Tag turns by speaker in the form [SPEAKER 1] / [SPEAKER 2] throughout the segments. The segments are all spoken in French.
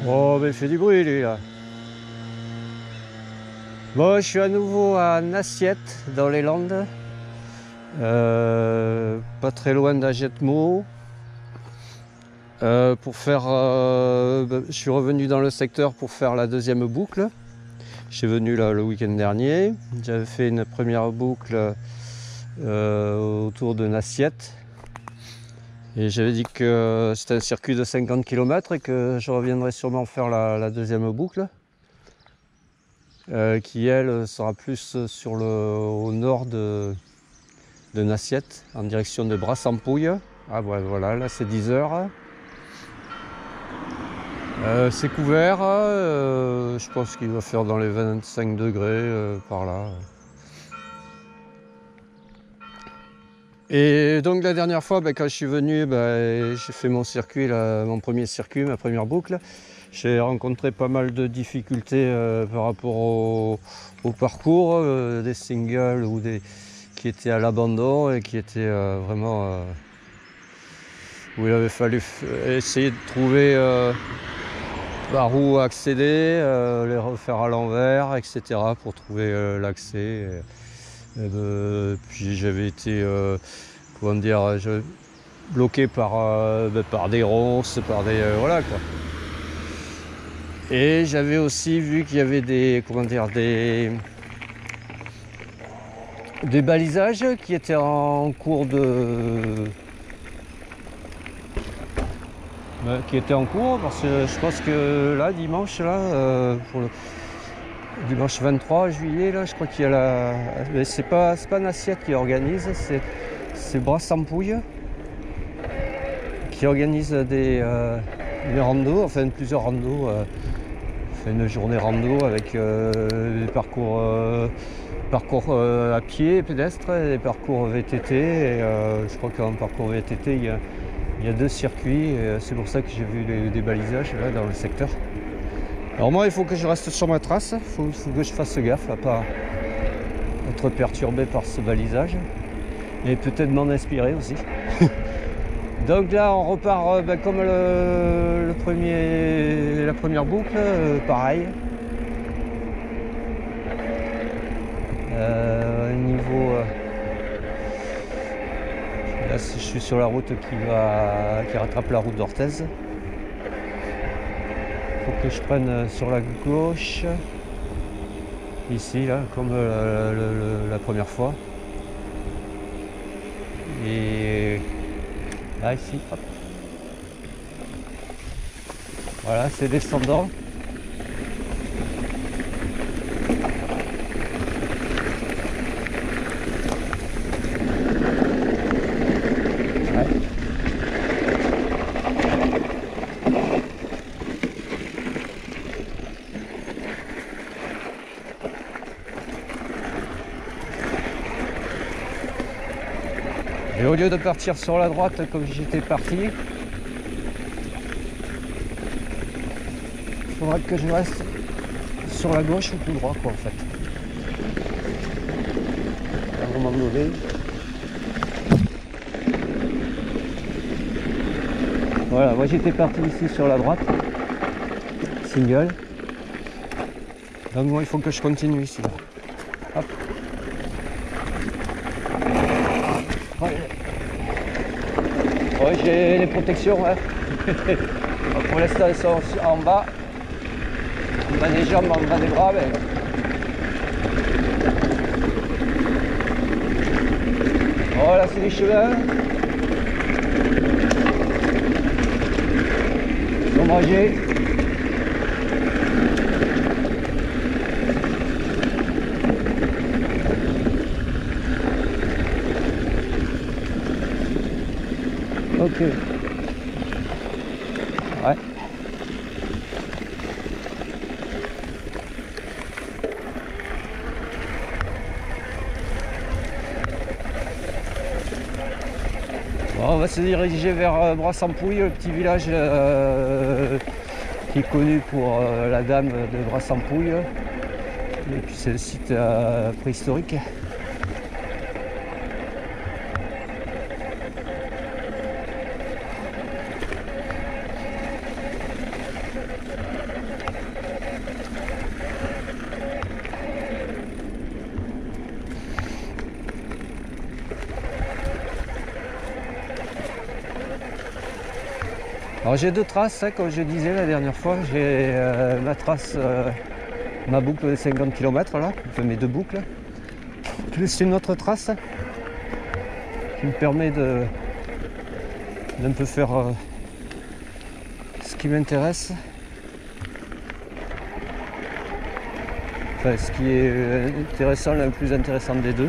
[SPEAKER 1] Oh, mais il fait du bruit, lui, là. Bon, je suis à nouveau à Nassiette, dans les Landes. Pas très loin d'Agetmo. Je suis revenu dans le secteur pour faire la deuxième boucle. Je suis venu là le week-end dernier. J'avais fait une première boucle autour de Nassiette. Et j'avais dit que c'était un circuit de 50 km et que je reviendrai sûrement faire la deuxième boucle. Qui elle sera plus au nord de Nassiette, en direction de Brassampouille. Ah ouais, voilà, là c'est 10 heures. C'est couvert, je pense qu'il va faire dans les 25 degrés par là. Et donc la dernière fois, quand je suis venu, j'ai fait mon circuit, mon premier circuit, ma première boucle. J'ai rencontré pas mal de difficultés par rapport au parcours, des singles ou qui étaient à l'abandon et qui étaient vraiment où il avait fallu essayer de trouver par où accéder, les refaire à l'envers, etc. pour trouver l'accès. Puis j'avais été bloqué par des ronces, par des voilà quoi. Et j'avais aussi vu qu'il y avait des balisages qui étaient en cours parce que je pense que là dimanche pour le dimanche 23 juillet là, je crois qu'il y a mais c'est pas Nassiette qui organise, c'est Brassampouille qui organise des randos, enfin plusieurs randos, fait une journée rando avec des parcours à pied pédestre et des parcours VTT. Et je crois qu'en parcours VTT il y a 2 circuits, et c'est pour ça que j'ai vu des balisages là dans le secteur. Alors moi il faut que je reste sur ma trace, il faut que je fasse gaffe à pas être perturbé par ce balisage et peut-être m'en inspirer aussi. Donc là on repart comme la première boucle, pareil. Là je suis sur la route qui rattrape la route d'Orthez. Il faut que je prenne sur la gauche, ici là, comme la première fois. Et là ici, hop. Voilà, c'est descendant. Et au lieu de partir sur la droite comme j'étais parti, il faudra que je reste sur la gauche ou tout droit quoi en fait. À un moment donné. Voilà, moi j'étais parti ici sur la droite, single. Donc moi il faut que je continue ici. Hop. Ouais, j'ai les protections. Hein. Pour l'instant, elles sont en bas. En bas des jambes, en bas des bras. Mais... Voilà, c'est des chemins. Ombragés. Ok. Ouais. Bon, on va se diriger vers Brassampouille, le petit village qui est connu pour la dame de Brassampouille. Et puis c'est le site préhistorique. Alors j'ai deux traces, hein, comme je disais la dernière fois. J'ai ma trace, ma boucle de 50 km là, enfin mes deux boucles, plus une autre trace qui me permet d'un peu faire ce qui m'intéresse. Enfin, ce qui est intéressant, le plus intéressant des deux.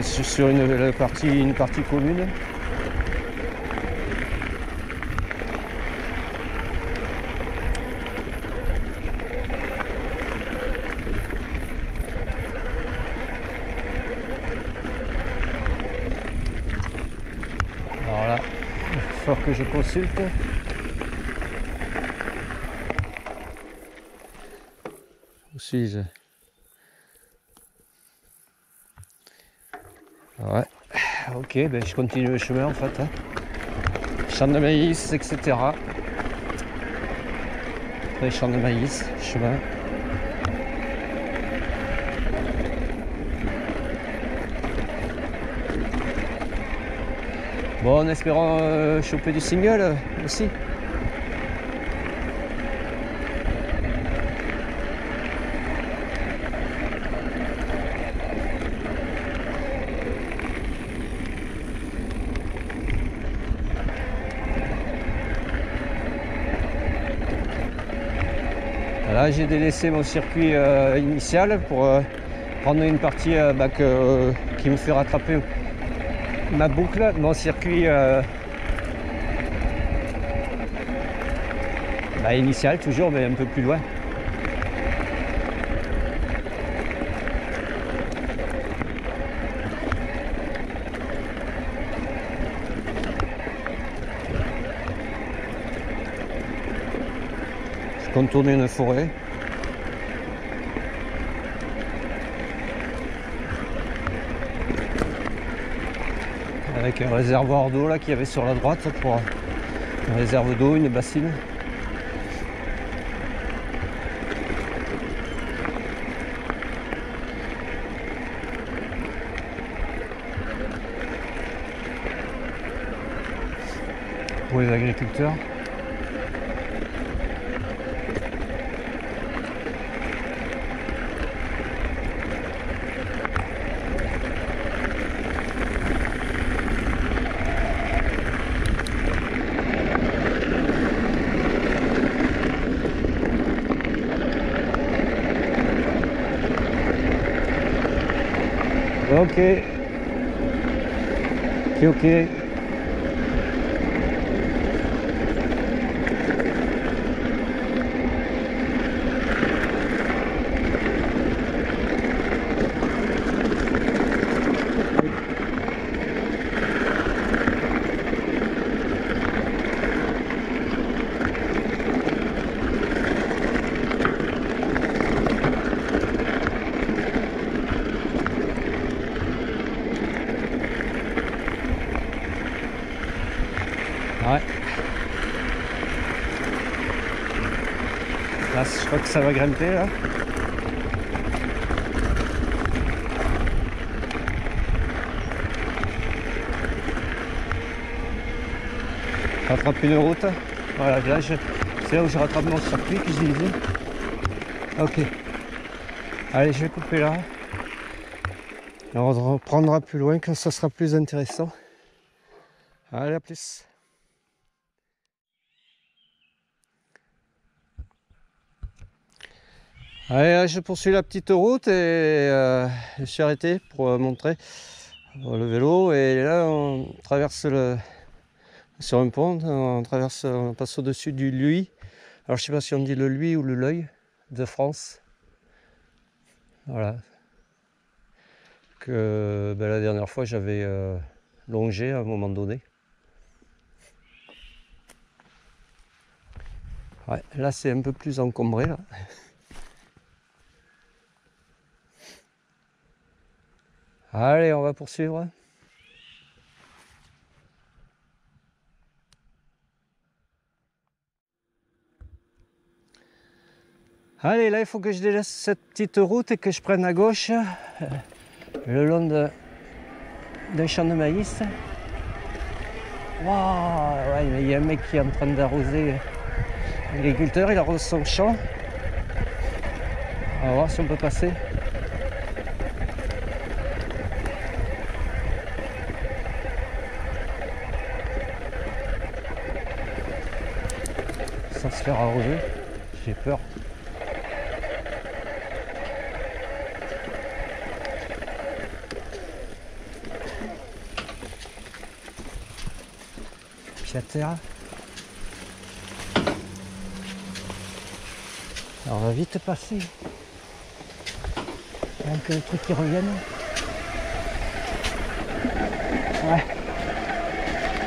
[SPEAKER 1] Sur une partie commune. Alors là, il va falloir que je consulte. Où suis-je? Ouais, ok, ben je continue le chemin en fait. Hein. Champ de maïs, etc. Après, champ de maïs, chemin. Bon, en espérant choper du single aussi. Là, j'ai délaissé mon circuit initial pour prendre une partie qui me fait rattraper ma boucle, mon circuit initial toujours, mais un peu plus loin. Je contournais une forêt. Avec un réservoir d'eau là qu'il y avait sur la droite pour une réserve d'eau, une bassine. Pour les agriculteurs. Ok. Ok. Ouais. Là, je crois que ça va grimper là. Rattrape une route. Voilà, là, c'est là où je rattrape mon circuit que j'ai dit. Ok. Allez, je vais couper là. Et on reprendra plus loin quand ça sera plus intéressant. Allez, à plus. Allez, je poursuis la petite route et je suis arrêté pour montrer le vélo. Et là, on traverse sur un pont, on passe au-dessus du Luy. Alors, je sais pas si on dit le Luy ou le L'Oeil de France. Voilà. Que la dernière fois, j'avais longé à un moment donné. Ouais, là, c'est un peu plus encombré là. Allez, on va poursuivre. Allez, là, il faut que je délaisse cette petite route et que je prenne à gauche le long de d'un champ de maïs. Waouh, ouais, mais il y a un mec qui est en train d'arroser. L'agriculteur, il arrose son champ. On va voir si on peut passer. Sans se faire arroser, j'ai peur. Puis à terre. Alors on va vite passer. Donc le truc qui revienne. Ouais.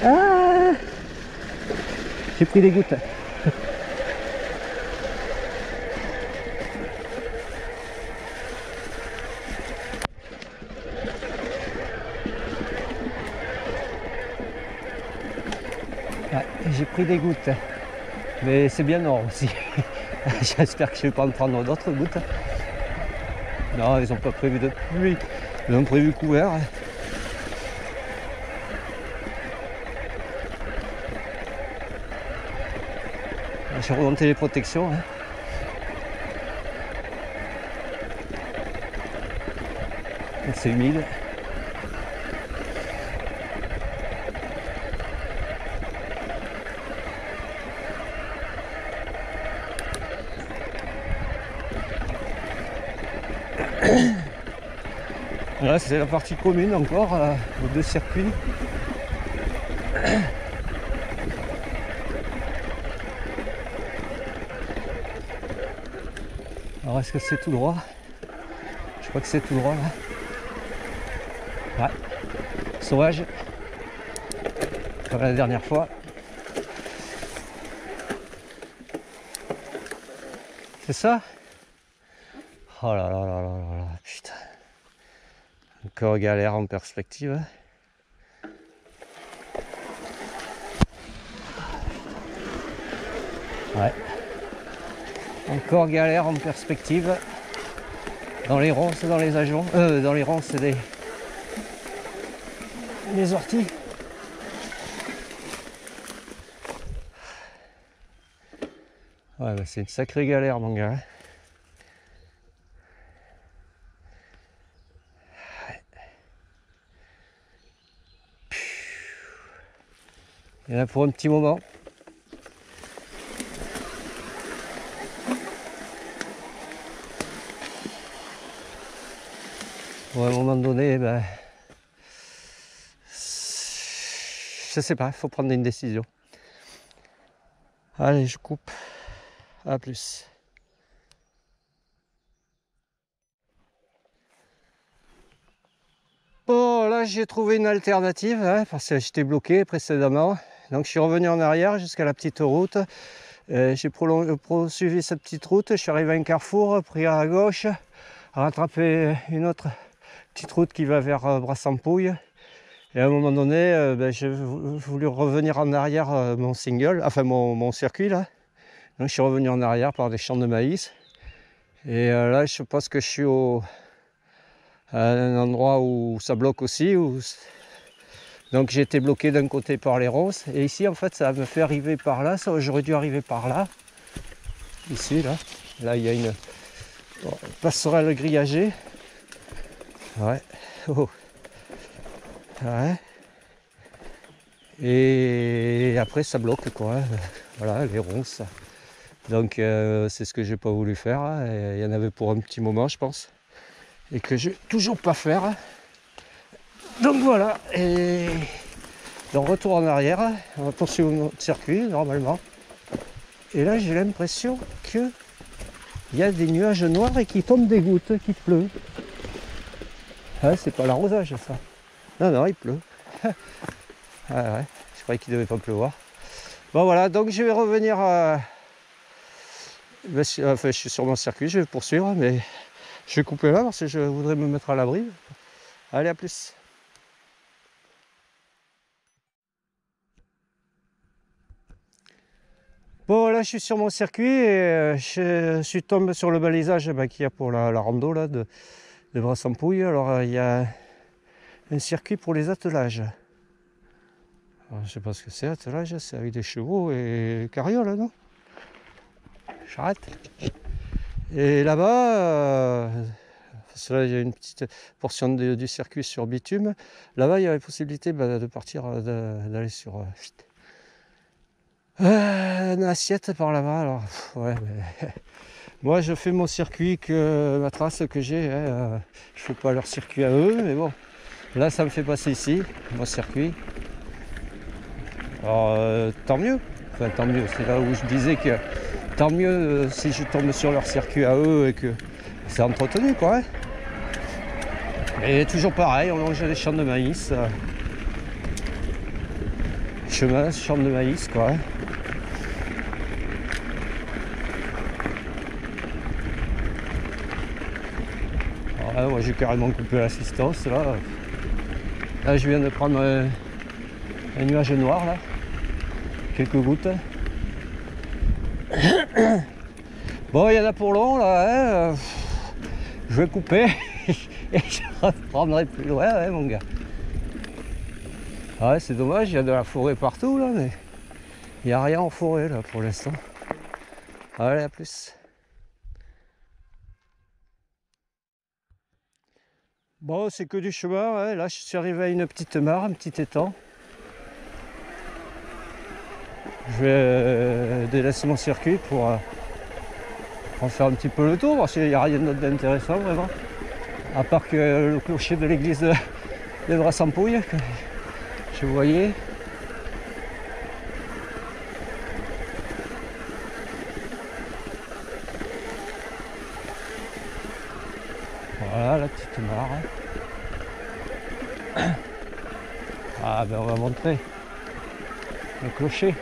[SPEAKER 1] Ah, j'ai pris des gouttes. Ouais, j'ai pris des gouttes. Mais c'est bien noir aussi. J'espère que je ne vais pas en prendre d'autres gouttes. Non, ils n'ont pas prévu de pluie. Ils ont prévu couvert. J'ai remonté les protections. Hein. C'est humide. Là, c'est la partie commune encore, aux deux circuits. Alors, est-ce que c'est tout droit? Je crois que c'est tout droit là. Ouais. Sauvage. Comme la dernière fois. C'est ça? Oh là là là là là là, putain. Encore galère en perspective. Ouais. Encore galère en perspective. Dans les ronces, dans les ajoncs. Dans les ronces, c'est les orties. Ouais, bah c'est une sacrée galère, mon gars. Il y en a pour un petit moment. Bon, à un moment donné, ben, je sais pas, il faut prendre une décision. Allez, je coupe. À plus. Bon, là j'ai trouvé une alternative hein, parce que j'étais bloqué précédemment. Donc je suis revenu en arrière jusqu'à la petite route. J'ai poursuivi cette petite route. Je suis arrivé à un carrefour, pris à gauche, rattrapé une autre petite route qui va vers Brassampouille. Et à un moment donné, j'ai voulu revenir en arrière mon single, enfin mon circuit là. Donc je suis revenu en arrière par des champs de maïs. Et là je pense que je suis à un endroit où ça bloque aussi. Donc j'ai été bloqué d'un côté par les ronces. Et ici en fait ça me fait arriver par là. J'aurais dû arriver par là. Ici là. Là il y a une passerelle grillagée. Ouais. Oh. Ouais. Et après ça bloque quoi. Voilà les ronces. Donc c'est ce que j'ai pas voulu faire. Hein. Il y en avait pour un petit moment je pense. Et que je vais toujours pas faire. Donc voilà. Et donc retour en arrière. On va poursuivre notre circuit normalement. Et là j'ai l'impression que il y a des nuages noirs et qui tombent des gouttes, qui pleut. Ah, c'est pas l'arrosage ça. Non, non, il pleut. Ah, ouais, je croyais qu'il devait pas pleuvoir. Bon voilà, donc je vais revenir. Enfin, je suis sur mon circuit, je vais poursuivre, mais je vais couper là parce que je voudrais me mettre à l'abri. Allez, à plus. Bon là je suis sur mon circuit et je suis tombé sur le balisage qu'il y a pour la rando là, de Brassampouille. Alors il y a un circuit pour les attelages. Alors, je sais pas ce que c'est, attelage, c'est avec des chevaux et carrioles, non? J'arrête. Et là-bas, parce que là, il y a une petite portion du circuit sur bitume. Là-bas, il y a la possibilité de partir, d'aller sur une assiette par là-bas. Alors, ouais, mais moi, je fais mon circuit, ma trace que j'ai. Je fais pas leur circuit à eux, mais bon. Là, ça me fait passer ici, mon circuit. Alors, tant mieux. Enfin, tant mieux. C'est là où je disais que tant mieux si je tombe sur leur circuit à eux et que c'est entretenu, quoi. Hein. Et toujours pareil, on longe les champs de maïs. Chemin, champs de maïs, quoi. Hein. Alors là, moi, j'ai carrément coupé l'assistance, là. Là, je viens de prendre un nuage noir, là. Quelques gouttes. Bon, il y en a pour long, là. Hein. Je vais couper et je reprendrai plus loin, hein, mon gars. Ouais, c'est dommage, il y a de la forêt partout, là, mais il n'y a rien en forêt, là, pour l'instant. Allez, à plus. Bon, c'est que du chemin, ouais. Là, je suis arrivé à une petite mare, un petit étang. Je vais délaisser mon circuit pour en faire un petit peu le tour, parce qu'il n'y a rien d'autre d'intéressant, vraiment. À part que le clocher de l'église de Brassampouille, que je voyais. Voilà la petite mare. Ah ben on va montrer le clocher.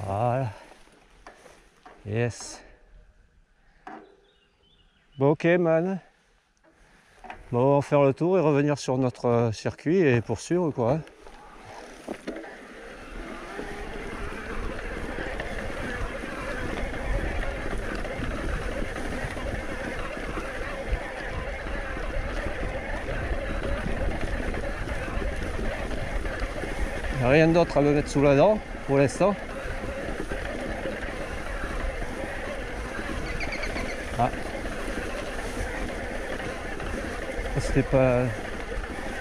[SPEAKER 1] Voilà. Yes. Bon ok man. Bon on va faire le tour et revenir sur notre circuit et poursuivre quoi. Rien d'autre à me mettre sous la dent pour l'instant. Ah. C'était pas un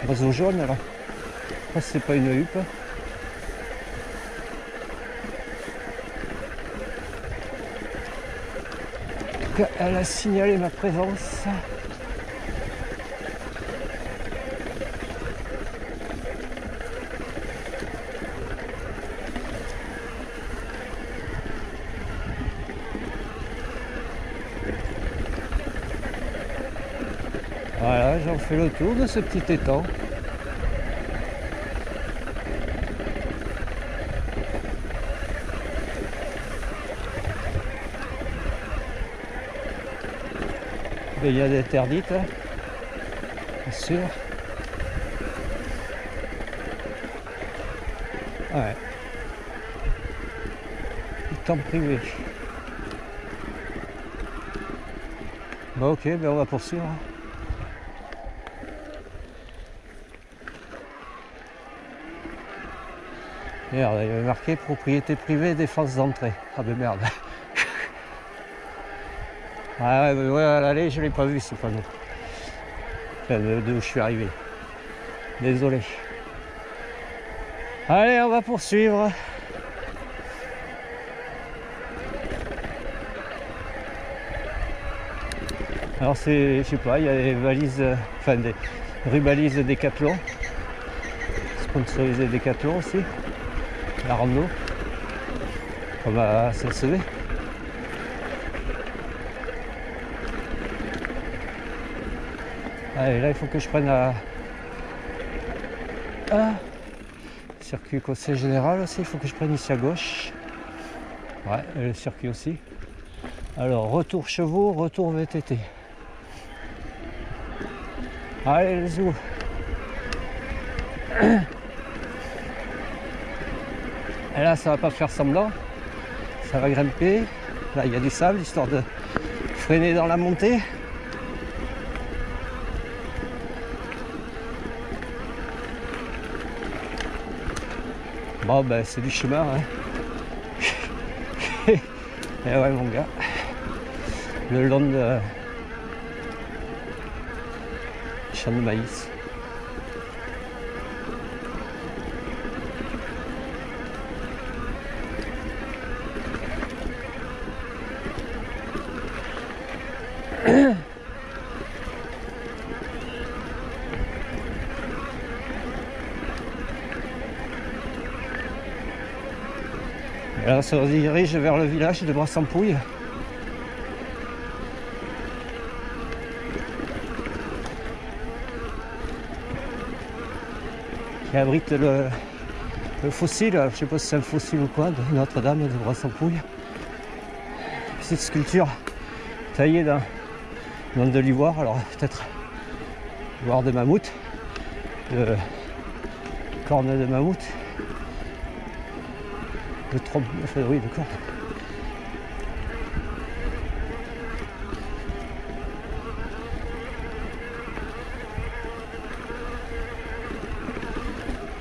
[SPEAKER 1] oiseau jaune là. C'est pas une huppe. Elle a signalé ma présence. Voilà, j'en fais le tour de ce petit étang. Baignade interdite, hein, bien sûr. Ouais. Du temps privé. Bon ok, ben on va poursuivre. Merde, il y avait marqué propriété privée, défense d'entrée. Ah ben merde. Ah ouais, mais ouais, à l'aller, je l'ai pas vu ce panneau. Enfin, d'où je suis arrivé. Désolé. Allez, on va poursuivre. Alors c'est, je sais pas, il y a des valises, enfin des rubalises Décathlon. Sponsorisé Décathlon aussi. La rando. Comme à CLCV. Allez, là il faut que je prenne circuit conseil général aussi, il faut que je prenne ici à gauche. Ouais, et le circuit aussi. Alors, retour chevaux, retour VTT. Allez, les zoo. Et là, ça va pas faire semblant. Ça va grimper. Là, il y a du sable, histoire de freiner dans la montée. Bon ben c'est du chemin hein. Et ouais mon gars, le long de champ de maïs. Et là, on se dirige vers le village de Brassampouille. Qui abrite le fossile, je ne sais pas si c'est un fossile ou quoi, de Notre-Dame de Brassampouille. Cette sculpture taillée dans de l'ivoire, alors peut-être ivoire de mammouth, de corne de mammouth. De trompe, enfin, oui, de corne.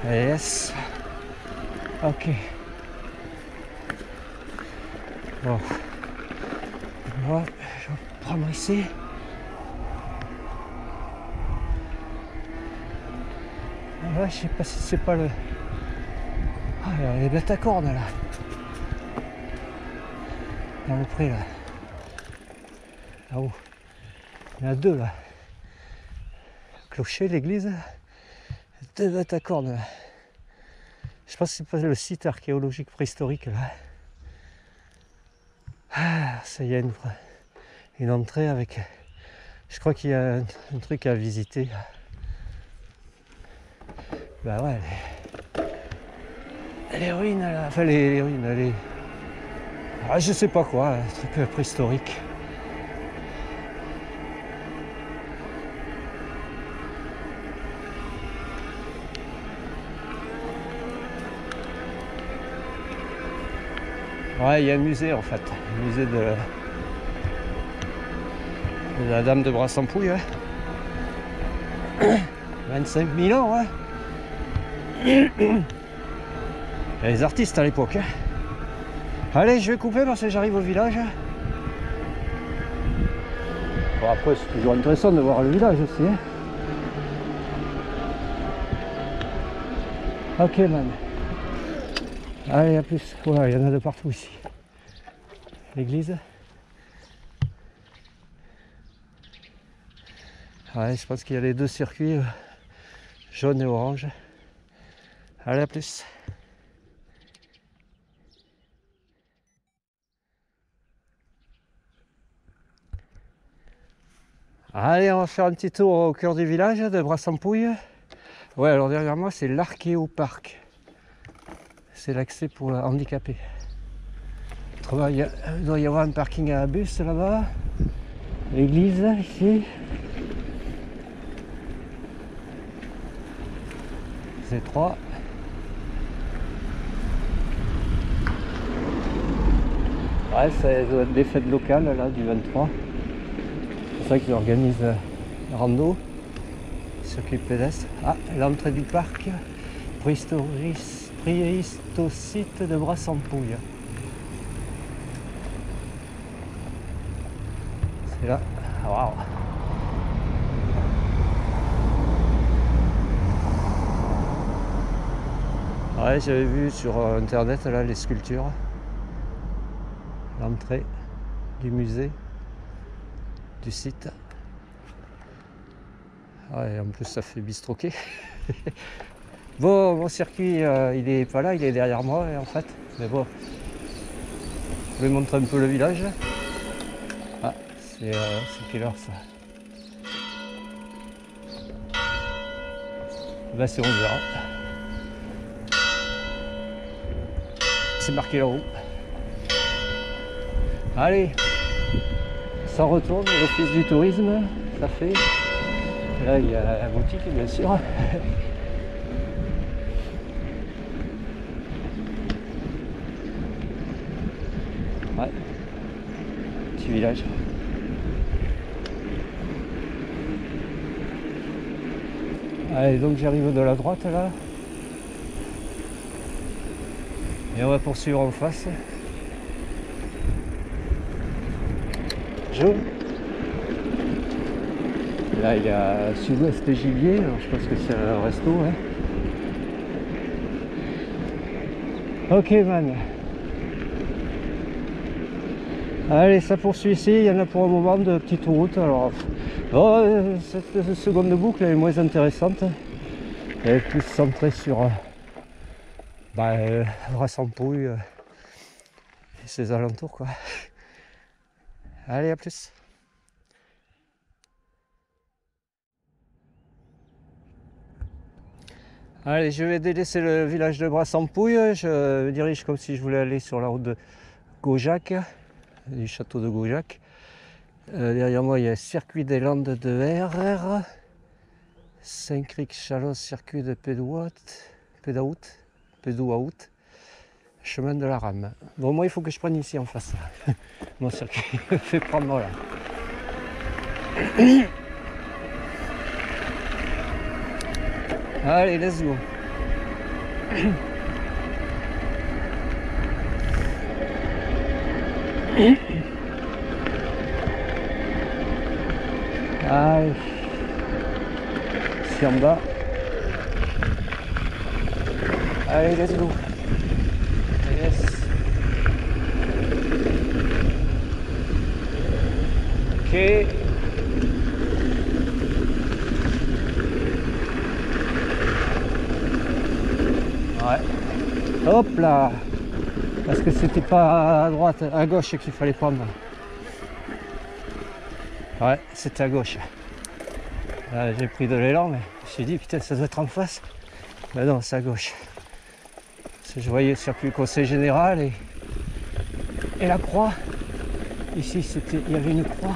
[SPEAKER 1] Yes. Ok. Bon. Hop, je vais prendre ici. Là, je sais pas si c'est pas le... Ah, il y a les bêtes à cornes là. Dans le pré là. Là-haut. Il y en a deux là. Le clocher, l'église. Deux bêtes à cornes là. Je pense que c'est pas le site archéologique préhistorique là. Ah, ça y est, une entrée avec... Je crois qu'il y a un truc à visiter. Bah ouais, les ruines là, enfin les ruines, les... Ah, je sais pas quoi, un truc préhistorique. Ouais, il y a un musée en fait, un musée de la Dame de Brassampouille. Ouais. 25 000 ans, ouais. Il y a les artistes à l'époque. Hein. Allez, je vais couper parce que j'arrive au village. Bon, après, c'est toujours intéressant de voir le village aussi. Hein. Ok, man. Allez, à plus. Voilà, il y en a de partout ici. L'église. Ouais, je pense qu'il y a les deux circuits, jaune et orange. Allez, à plus. Allez, on va faire un petit tour au cœur du village de Brassampouille. Ouais, alors derrière moi, c'est l'Archéoparc. C'est l'accès pour handicapés. Autrement, il doit y avoir un parking à bus là-bas. L'église, ici. C'est 3. Ouais, ça doit être des fêtes locales là du 23. C'est pour ça qu'ils organisent la rando, circuit pédestre. Ah, l'entrée du parc, préhistosite de Brassampouille. C'est là. Waouh. Ouais, j'avais vu sur internet là les sculptures. L'entrée du musée, du site. Ouais, en plus ça fait bistroquet. Bon, mon circuit il est pas là, il est derrière moi en fait. Mais bon, je vais montrer un peu le village. Ah, c'est quelle heure ça? Là c'est 11h. C'est marqué là-haut. Allez, ça retourne, l'office du tourisme, ça fait. Là il y a la boutique bien sûr. Ouais, petit village. Allez, donc j'arrive de la droite là. Et on va poursuivre en face. Jaune. Là il y a Sud-Ouest Gibier, alors je pense que c'est un resto. Ouais. Ok man. Allez, ça poursuit ici, il y en a pour un moment de petite route. Alors cette seconde boucle elle est moins intéressante. Elle est plus centrée sur Brassampouille et ses alentours quoi. Allez, à plus. Allez, je vais délaisser le village de Brassampouille. Je me dirige comme si je voulais aller sur la route de Gaujac, du château de Gaujac. Derrière moi, il y a le circuit des Landes de RR, Saint-Cric-Chalosse, circuit de Pédouaout, chemin de la Rame. Bon, moi, il faut que je prenne ici en face. Mon circuit me fait prendre là. Allez, let's go. Allez. C'est en bas. Allez, let's go. Yes. Ok. Ouais. Hop là. Parce que c'était pas à droite, à gauche qu'il fallait prendre. Ouais, c'était à gauche. J'ai pris de l'élan, mais je me suis dit, putain, ça doit être en face. Ben non, c'est à gauche. Parce que je voyais le circuit conseil général et la croix. Ici, il y avait une croix.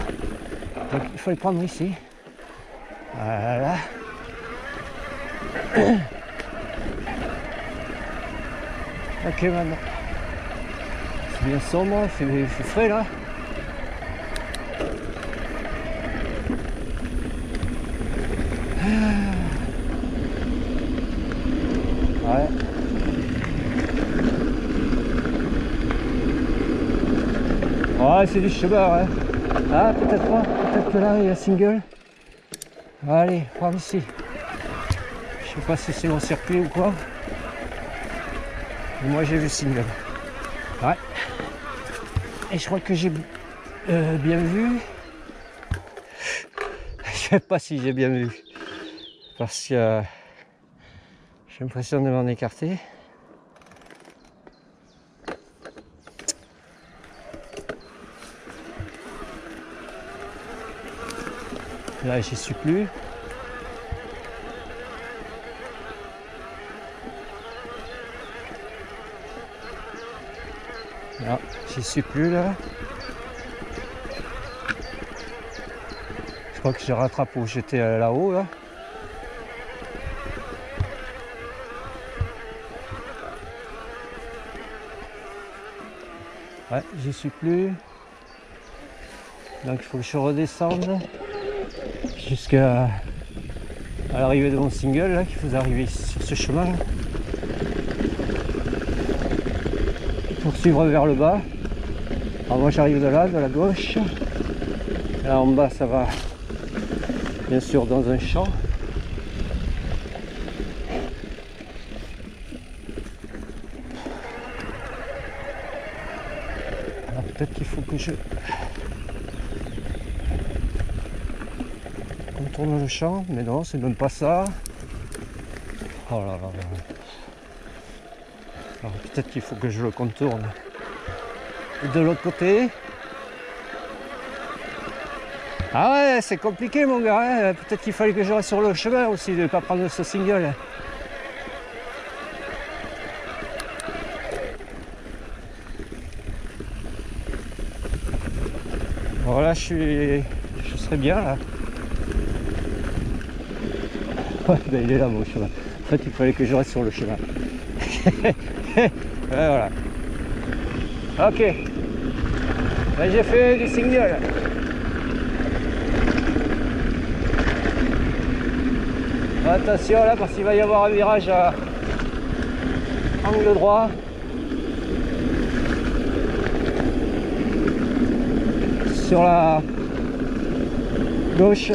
[SPEAKER 1] Donc, il fallait prendre ici. Voilà. Ok, maintenant. C'est bien sombre, il fait frais là. Ouais. Ouais, c'est du chemin, ouais. Ah, peut-être pas. Peut-être que là, il y a single. Allez, prends ici. Je sais pas si c'est mon circuit ou quoi. Mais moi, j'ai vu single. Ouais. Et je crois que j'ai bien vu. Je sais pas si j'ai bien vu. Parce que j'ai l'impression de m'en écarter. Là, j'y suis plus. Non, j'y suis plus là. Je crois que je rattrape où j'étais là-haut là. Ouais, j'y suis plus. Donc il faut que je redescende jusqu'à l'arrivée de mon single là, qu'il faut arriver sur ce chemin là. Poursuivre vers le bas. Alors moi j'arrive de là, de la gauche. Là en bas ça va bien sûr dans un champ. Alors peut-être qu'il faut que je contourne le champ, mais non, c'est même pas ça. Oh là là là. Alors peut-être qu'il faut que je le contourne de l'autre côté. Ah ouais, c'est compliqué mon gars, hein. Peut-être qu'il fallait que je reste sur le chemin aussi, de ne pas prendre ce single. Voilà, je serais bien là. Ouais, ben il est là mon chemin. En fait, il fallait que je reste sur le chemin. Ouais, voilà. Ok. Ben, j'ai fait du single. Attention là, parce qu'il va y avoir un virage à angle droit. sur la gauche.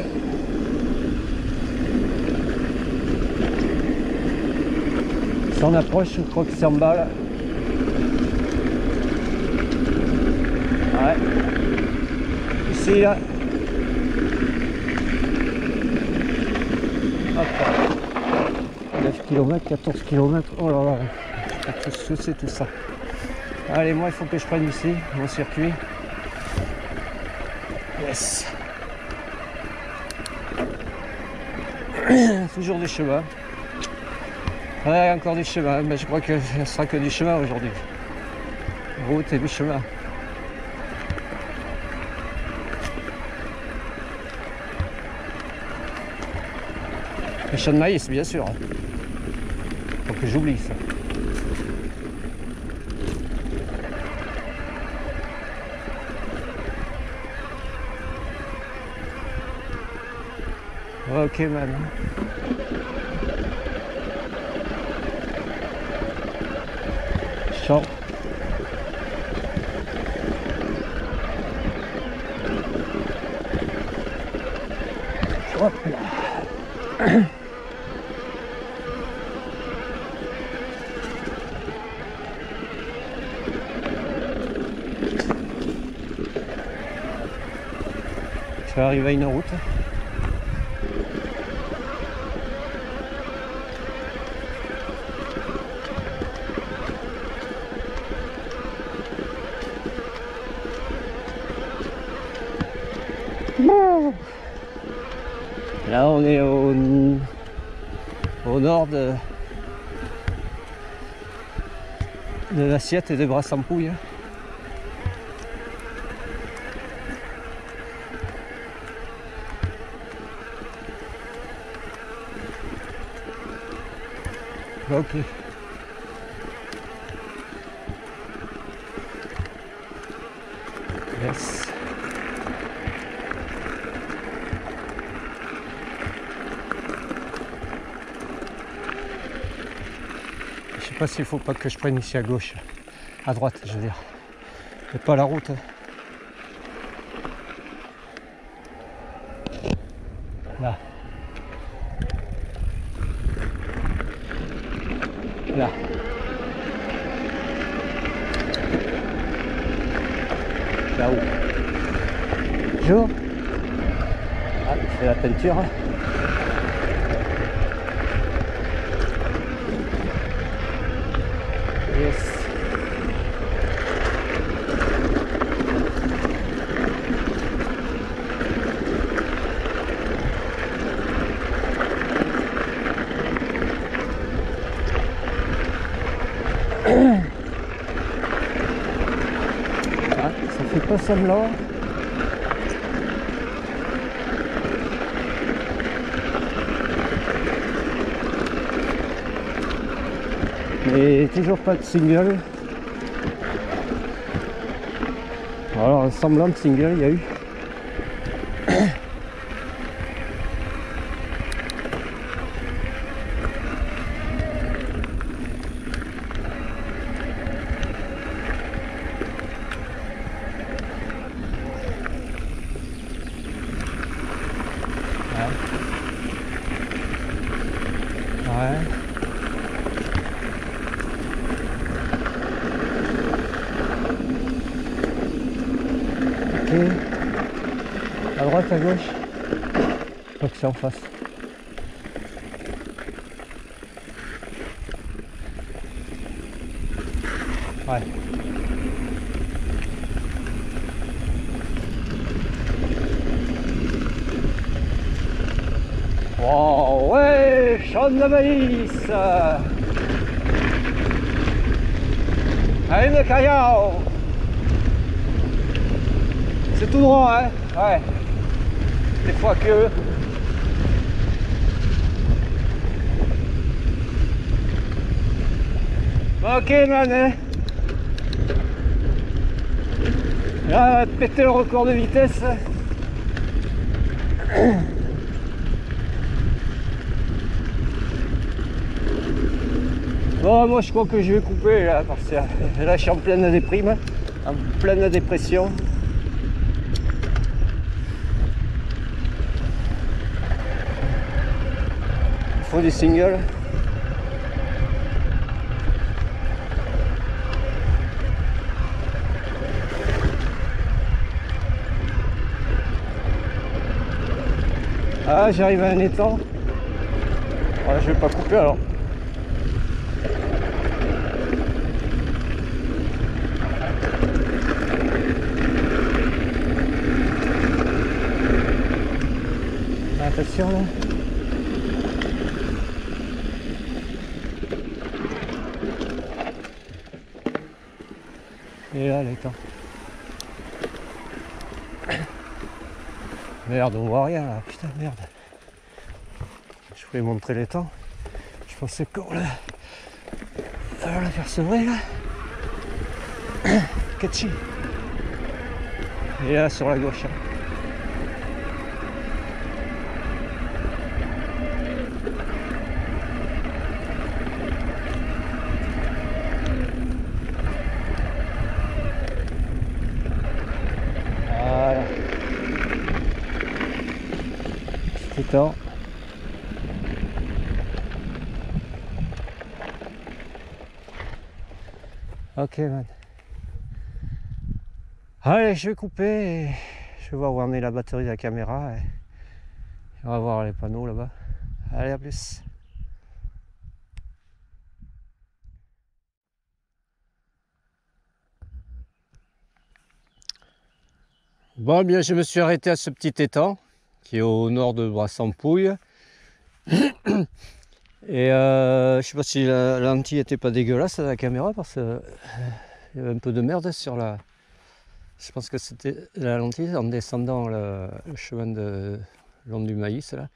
[SPEAKER 1] Si on approche, je crois que c'est en bas là. Ouais. Ici là. Hop. 9 km, 14 km. Oh là là. Je sais tout ça. Allez, moi il faut que je prenne ici mon circuit. Yes. Toujours du chemin. Ouais, encore du chemin, mais je crois que ce sera que du chemin aujourd'hui. Route et du chemin. Les champs de maïs, bien sûr. Faut que j'oublie ça. Ok, man. Ciao. Hop là. Je vais arriver à une route. Là on est au nord de l'assiette et de Brassampouille. Ok. Yes. Je sais pas s'il faut pas que je prenne ici à gauche, à droite je veux dire, et pas la route. Là. Là. Là-haut. Bonjour. Ah, c'est la peinture. Yes. Ah, ça fait pas semblant. Mais toujours pas de single. Alors un semblant de single il y a eu. Ouais. Ok. À droite, à gauche. Je crois que c'est en face. Ouais. Oh ouais, champ de maïs. Allez le Callao. C'est tout droit, hein. Ouais. Des fois que. Ok man, hein. Là, on va péter le record de vitesse. Bon, moi je crois que je vais couper là, parce que là je suis en pleine déprime, en pleine dépression. faut du single. Ah, j'arrive à un étang. Ouais, je vais pas couper alors. Attention là. Et là l'étang. Merde, on voit rien là, putain merde. Je voulais montrer l'étang. Je pensais qu'on l'apercevrait là. Catchy. Et là sur la gauche. Voilà. Petit étang. Ok man. Allez, je vais couper et je vais voir où en est la batterie de la caméra et on va voir les panneaux là-bas. Allez, à plus. Bon, bien, je me suis arrêté à ce petit étang qui est au nord de Brassampouille. Et je sais pas si la lentille était pas dégueulasse à la caméra parce qu'il y avait un peu de merde sur la. Je pense que c'était la lentille en descendant le chemin de long du maïs là.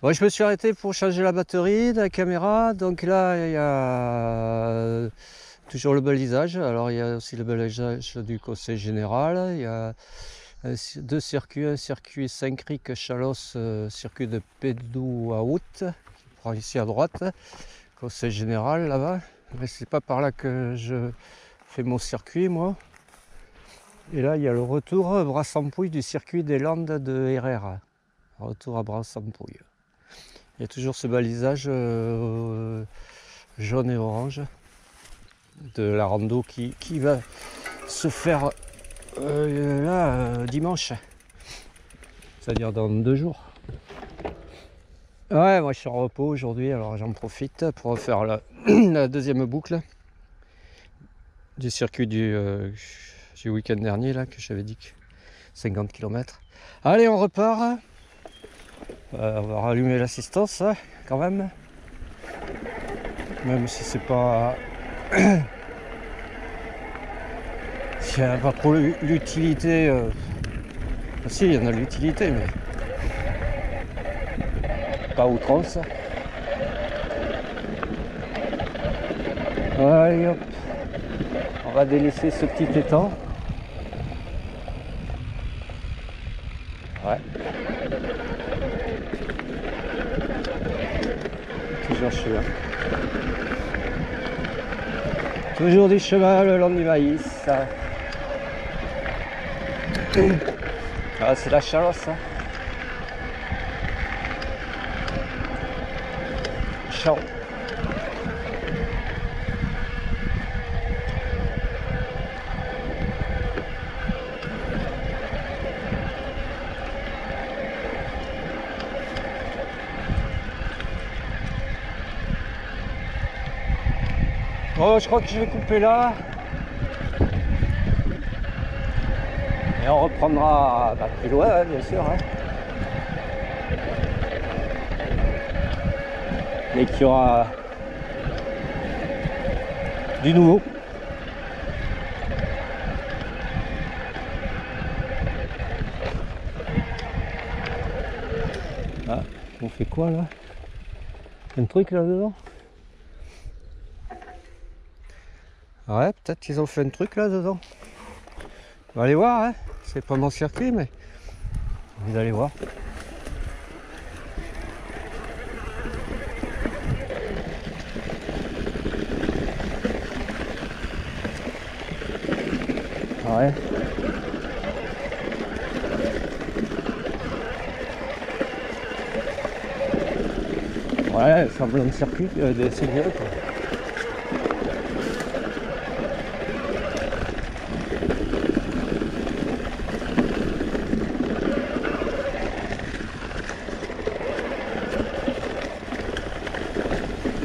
[SPEAKER 1] Ouais, je me suis arrêté pour changer la batterie de la caméra. Donc là il y a toujours le balisage. Alors il y a aussi le balisage du conseil général. Il y a deux circuits, un circuit Saint-Cric-Chalosse, circuit de Pédou à Août, qui prend ici à droite, conseil général là-bas. Mais c'est pas par là que je fais mon circuit moi. Et là il y a le retour Brassampouille du circuit des Landes de Herrera. Retour à Brassampouille. Il y a toujours ce balisage jaune et orange de la rando qui va se faire dimanche, c'est-à-dire dans 2 jours. Ouais, moi je suis en repos aujourd'hui, alors j'en profite pour faire la deuxième boucle du circuit du week-end dernier là que j'avais dit 50 km. Allez, on repart. On va rallumer l'assistance quand même si c'est pas s'il n'y a pas trop l'utilité. Si, il y en a l'utilité, mais pas outrance. Allez hop, on va délaisser ce petit étang. Ouais. Toujours je suis là. Toujours du chemin le long du maïs. Ah, c'est la Chalosse. Ciao. Oh, je crois que je vais couper là. Et on reprendra plus loin, hein, bien sûr. Hein. Et qu'il y aura du nouveau. Ah, on fait quoi là? Un truc là-dedans? Ouais, peut-être qu'ils ont fait un truc là-dedans. On va aller voir, hein. C'est pas mon circuit, mais vous allez voir. Ouais. Ouais, semblant de circuit, des singles quoi.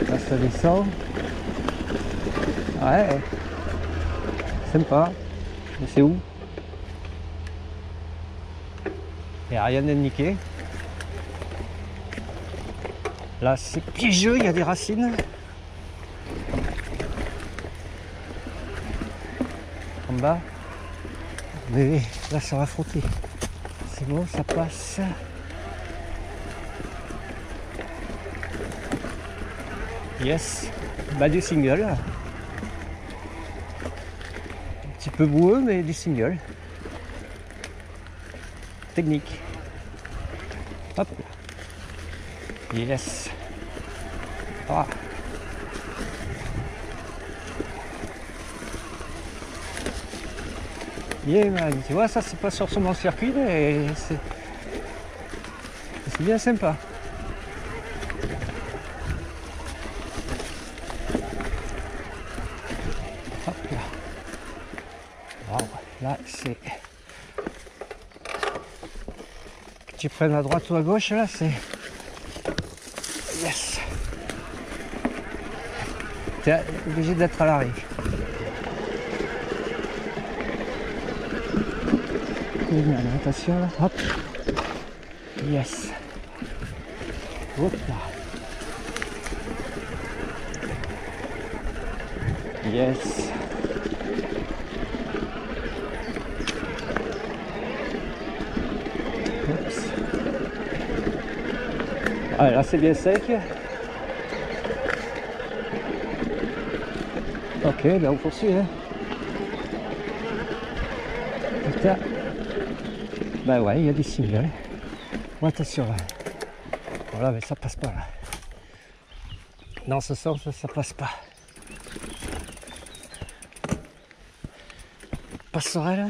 [SPEAKER 1] Là ça descend. Ouais, sympa. Mais c'est où? Il n'y a rien d'indiqué. Là c'est piégeux, il y a des racines. En bas. Mais là ça va frotter. C'est bon, ça passe. Yes. Bah du single. Un petit peu boueux mais du single. Technique. Hop. Yes. Ah. Yeah man, tu vois ça c'est pas sur mon circuit mais c'est bien sympa. Hop là. Wow, là c'est... Que tu prennes à droite ou à gauche là c'est... Yes. T'es obligé d'être à l'arrêt. Attention là, hop. Yes. Hop là. Yes. Oups. Ah, là c'est bien sec. Ok, ben on poursuit hein. Putain. Bah ouais, il y a des singles. Bon, attention là. Voilà, mais ça passe pas là. Dans ce sens, ça passe pas. Passerelle.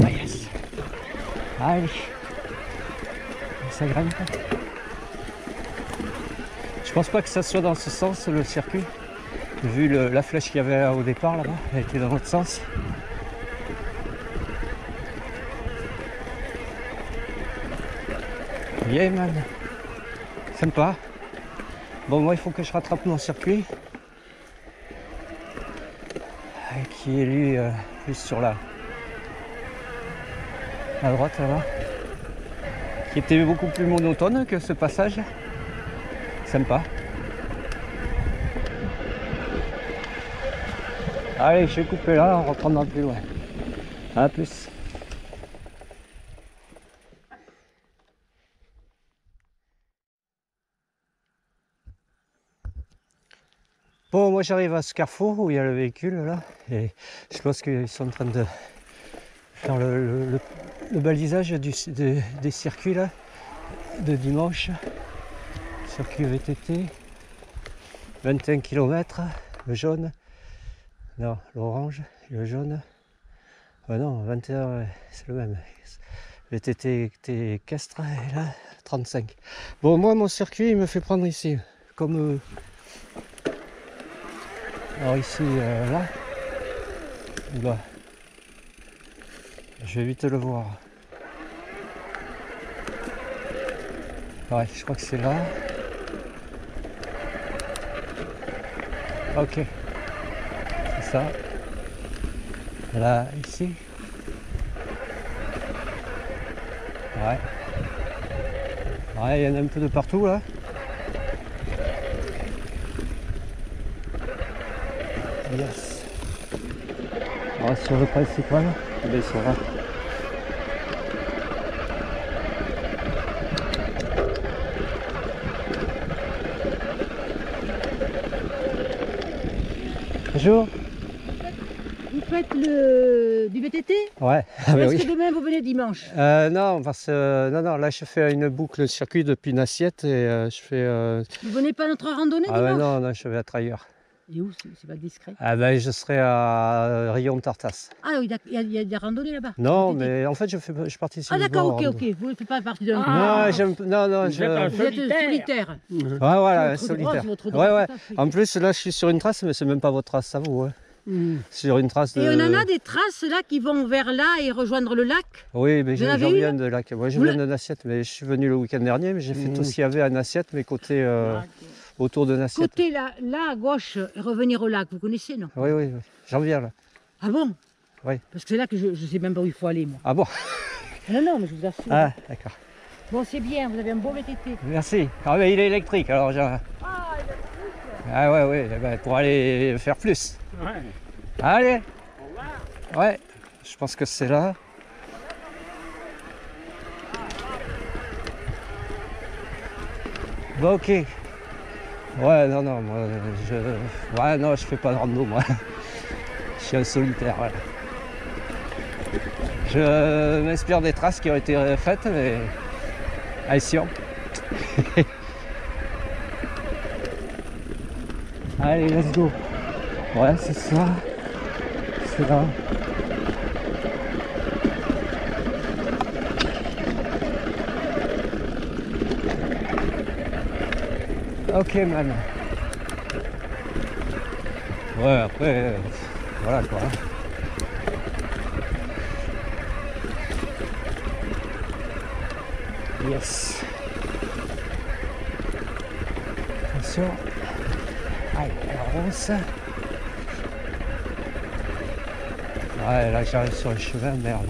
[SPEAKER 1] Ah yes. Allez. Ça grimpe. Je pense pas que ça soit dans ce sens le circuit. Vu la flèche qu'il y avait au départ là-bas, elle était dans l'autre sens. Yeah man. Sympa. Bon moi il faut que je rattrape mon circuit. Qui est lui juste sur là. À droite là-bas. Qui était beaucoup plus monotone que ce passage. Sympa. Allez, je vais couper là, on reprendra plus loin. À plus. Bon, moi j'arrive à ce carrefour où il y a le véhicule là, et je pense qu'ils sont en train de faire le balisage des circuits là, de dimanche. Circuit VTT, 21 km, le jaune, non, l'orange, le jaune, ah non, 21, ouais, c'est le même. VTT équestre, et là, 35. Bon, moi mon circuit il me fait prendre ici, comme... alors ici, là, je vais vite le voir. Ouais, je crois que c'est là. Ok, c'est ça. Là, ici. Ouais. Ouais, il y en a un peu de partout là. Yes. Alors, sur le principal, ils sont là. Bonjour.
[SPEAKER 2] Vous faites du VTT?
[SPEAKER 1] Ouais.
[SPEAKER 2] Est-ce que demain vous venez dimanche?
[SPEAKER 1] Non, parce que non, là je fais une boucle circuit depuis une assiette et je fais.
[SPEAKER 2] Vous venez pas à notre randonnée
[SPEAKER 1] Ah ouais,
[SPEAKER 2] dimanche?
[SPEAKER 1] non, je vais être ailleurs.
[SPEAKER 2] Et où? C'est pas discret.
[SPEAKER 1] Ah ben, je serai à Rion-Tartas.
[SPEAKER 2] Ah oui, il y a des randonnées là-bas.
[SPEAKER 1] Non, mais en fait, je participe.
[SPEAKER 2] Ah d'accord,
[SPEAKER 1] souvent
[SPEAKER 2] ok,
[SPEAKER 1] en rando.
[SPEAKER 2] ok. Vous ne faites pas partie d'un
[SPEAKER 1] Non, non,
[SPEAKER 3] Vous êtes un
[SPEAKER 2] Vous êtes
[SPEAKER 3] solitaire.
[SPEAKER 2] solitaire.
[SPEAKER 1] Ouais, voilà,
[SPEAKER 2] C'est votre droit,
[SPEAKER 1] solitaire.
[SPEAKER 2] c'est votre droit,
[SPEAKER 1] Ouais, ouais.
[SPEAKER 2] tout à fait.
[SPEAKER 1] En plus, là, je suis sur une trace, mais c'est même pas votre trace, ça vous. Ouais. Sur une trace de.
[SPEAKER 2] Et on en a des traces là qui vont vers là et rejoindre le lac.
[SPEAKER 1] Oui, mais
[SPEAKER 2] Vous en
[SPEAKER 1] j'en
[SPEAKER 2] avez
[SPEAKER 1] viens
[SPEAKER 2] une
[SPEAKER 1] de lac. Moi, je
[SPEAKER 2] Vous
[SPEAKER 1] viens de Nassiette, mais je suis venu le week-end dernier, mais j'ai fait tout ce qu'il y avait à Nassiette, mais côté autour de Nassiette.
[SPEAKER 2] Côté là à gauche, et revenir au lac, vous connaissez, non?
[SPEAKER 1] Oui, oui, oui. J'en viens là.
[SPEAKER 2] Ah bon?
[SPEAKER 1] Oui.
[SPEAKER 2] Parce que c'est là que je ne sais même pas où il faut aller, moi.
[SPEAKER 1] Ah bon?
[SPEAKER 2] Non, non, mais je vous assure.
[SPEAKER 1] Ah, d'accord.
[SPEAKER 2] Bon, c'est bien, vous avez un beau VTT.
[SPEAKER 1] Merci. Ah, mais il est électrique, alors j'ai.
[SPEAKER 2] Ah, il
[SPEAKER 1] Ah, ouais, ouais, eh ben, pour aller faire plus.
[SPEAKER 3] Ouais.
[SPEAKER 1] Allez! Ouais, je pense que c'est là. Bon, ok. Ouais, non, non, moi, ouais, non, je fais pas de rando, moi. Je suis un solitaire, voilà. Je m'inspire des traces qui ont été faites, mais... Allez, Sion. Allez, let's go. Ouais, c'est ça. C'est là. Ok, man. Ouais, après, voilà quoi. Yes. Attention. Allez, elle ronce. Ouais, là j'arrive sur le chemin, merde.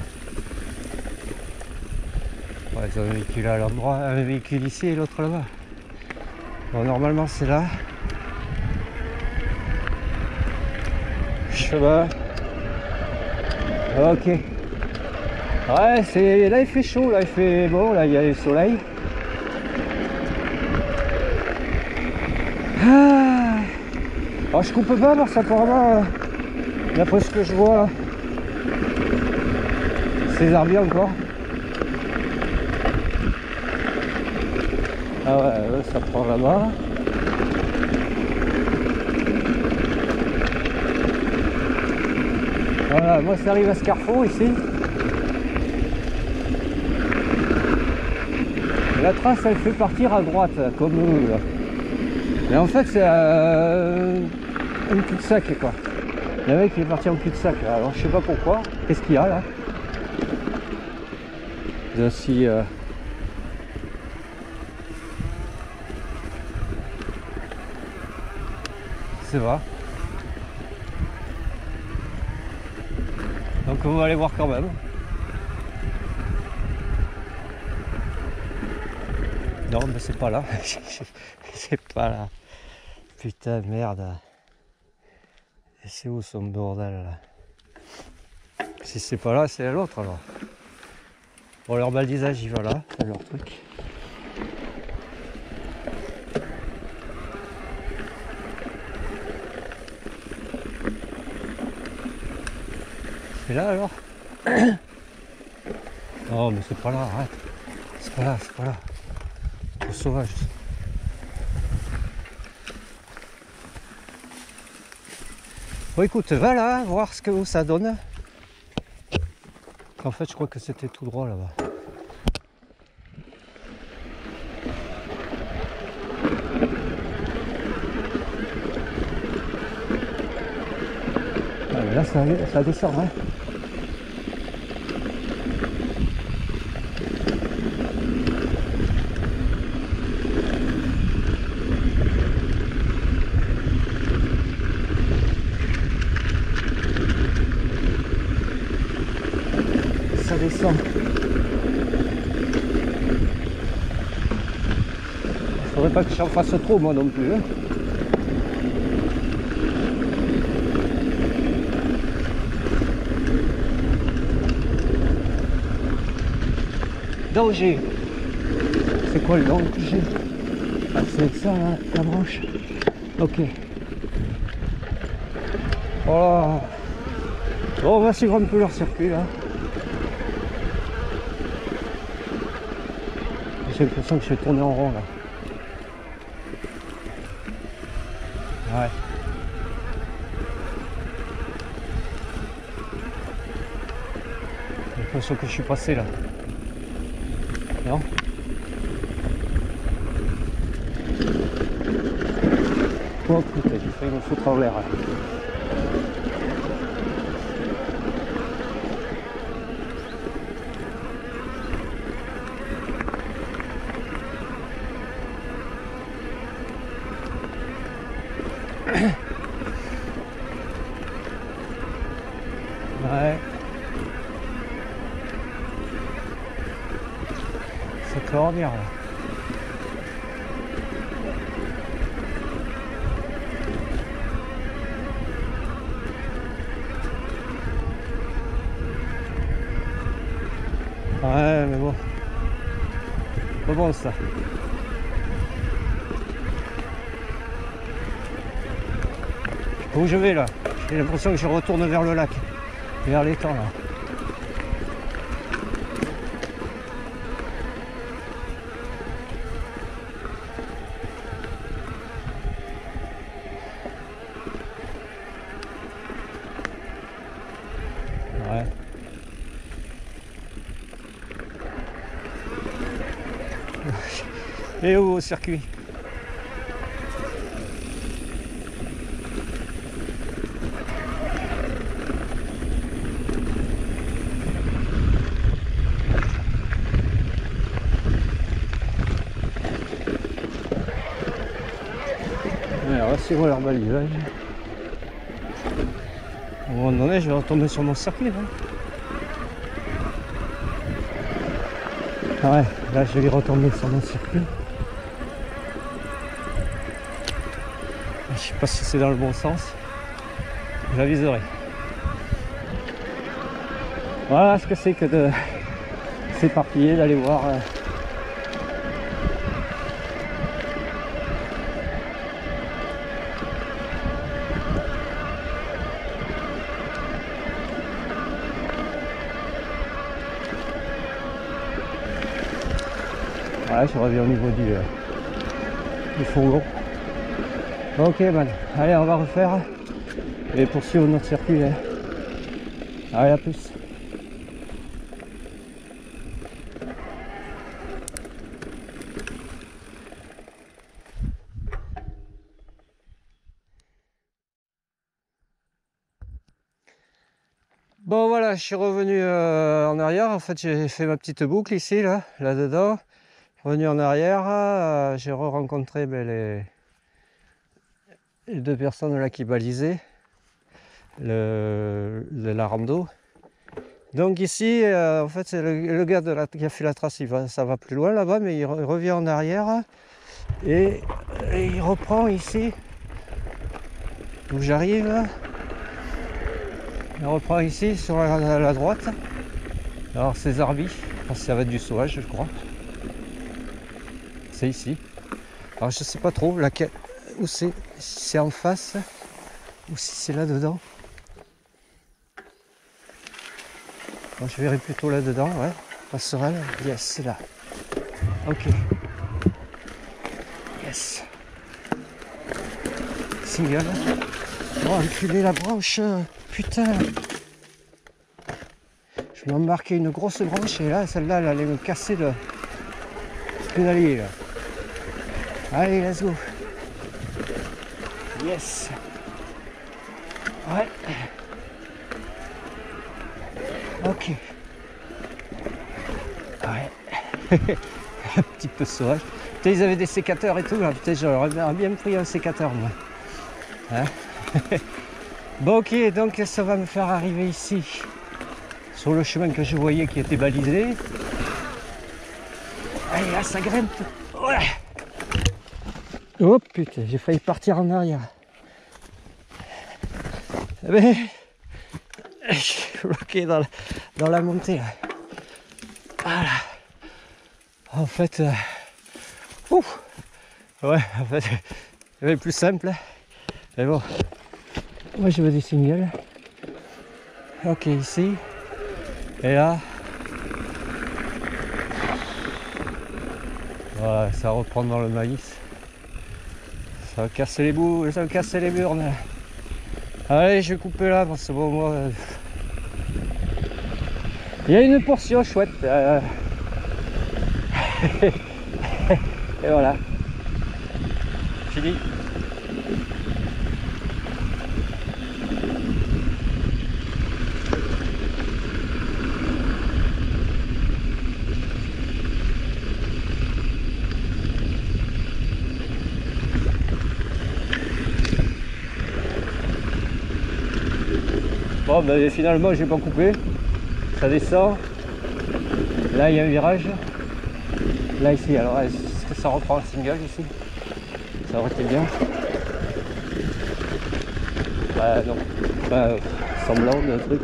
[SPEAKER 1] Ouais, ils ont un véhicule à l'endroit, un véhicule ici et l'autre là-bas. Bon, normalement c'est là. Chemin. Ok. Ouais, c'est là il fait chaud, là il fait bon, là il y a le soleil. Ah. Alors je coupe pas parce qu'apparemment, d'après ce que je vois, c'est herbier encore. Ah ouais, ça prend là-bas. Voilà, moi ça arrive à ce carrefour ici. La trace elle fait partir à droite, comme nous là. Mais en fait c'est un cul-de-sac quoi. Le mec il est parti en cul-de-sac. Alors je sais pas pourquoi. Qu'est-ce qu'il y a là? Si c'est vrai. Donc on va aller voir quand même. Non mais c'est pas là. C'est pas là. Putain merde. Et c'est où son bordel là? Si c'est pas là, c'est à l'autre alors. Bon leur balisage il va là, c'est leur truc. C'est là alors? Non mais c'est pas là, arrête. C'est pas là, c'est pas là. C'est trop sauvage. Bon écoute, va là, voir ce que ça donne. En fait je crois que c'était tout droit là-bas. Ah, mais là ça descend hein. Ça descend. Faudrait pas que j'en fasse trop moi non plus. Hein. Danger. C'est quoi le danger? Ah, c'est ça là, la branche. Ok. Voilà. Bon, on va suivre un peu leur circuit là. J'ai l'impression que je vais tourner en rond là. Ouais. l'impression que je suis passé là. Non? Oh putain, j'ai failli me foutre en l'air. Ouais. C'est extraordinaire là. Ouais, mais bon. Pas bon ça. Où je vais là? J'ai l'impression que je retourne vers le lac, vers l'étang là. Ouais. Et au circuit. Alors c'est quoi leur balisage? À un moment donné je vais retomber sur mon circuit là. Ouais, là je vais retomber sur mon circuit. Je sais pas si c'est dans le bon sens. J'aviserai. Voilà ce que c'est que de s'éparpiller, d'aller voir. Voilà, je reviens au niveau du fourgon. Ok, man. Allez, on va refaire et poursuivre notre circuit. Allez, à plus. Bon voilà, je suis revenu en arrière. En fait, j'ai fait ma petite boucle ici, là-dedans. Revenu en arrière, j'ai re-rencontré les deux personnes là qui balisaient la rando. Donc ici, en fait, c'est le gars qui a fait la trace, ça va plus loin là-bas, mais il revient en arrière et il reprend ici où j'arrive. Il reprend ici sur la droite. Alors c'est Zarbi, ça va être du sauvage je crois. C'est ici. Alors je sais pas trop laquelle, où c'est, si c'est en face ou si c'est là dedans. Bon, je verrai plutôt là dedans, ouais. Passerelle, yes, c'est là. Ok. Yes. Single. Oh, enculé la branche, putain. Je m'embarquais une grosse branche et là, celle-là, elle allait me casser le pédalier. Là. Allez, let's go. Yes. Ouais. Ok. Ouais. Un petit peu sauvage. Putain, ils avaient des sécateurs et tout là. Putain, j'aurais bien pris un sécateur moi. Hein. Bon ok, donc ça va me faire arriver ici. Sur le chemin que je voyais qui était balisé. Allez, là ça grimpe. Ouais. Oh putain, j'ai failli partir en arrière. Mais je suis bloqué dans la montée. Voilà. En fait, ouf. Ouais, en fait, c'est plus simple. Mais bon, moi je veux des singles. Ok, ici. Et là. Voilà, ça reprend dans le maïs. Ça va casser les bouts, ça va casser les burnes. Allez, je vais couper là parce que bon, moi. Il y a une portion chouette. Et voilà. Fini. Bon, ben finalement j'ai pas coupé, ça descend, là il y a un virage, là ici, alors est-ce que ça reprend le single ici? Ça aurait été bien. Bah non, bah, semblant d'un truc.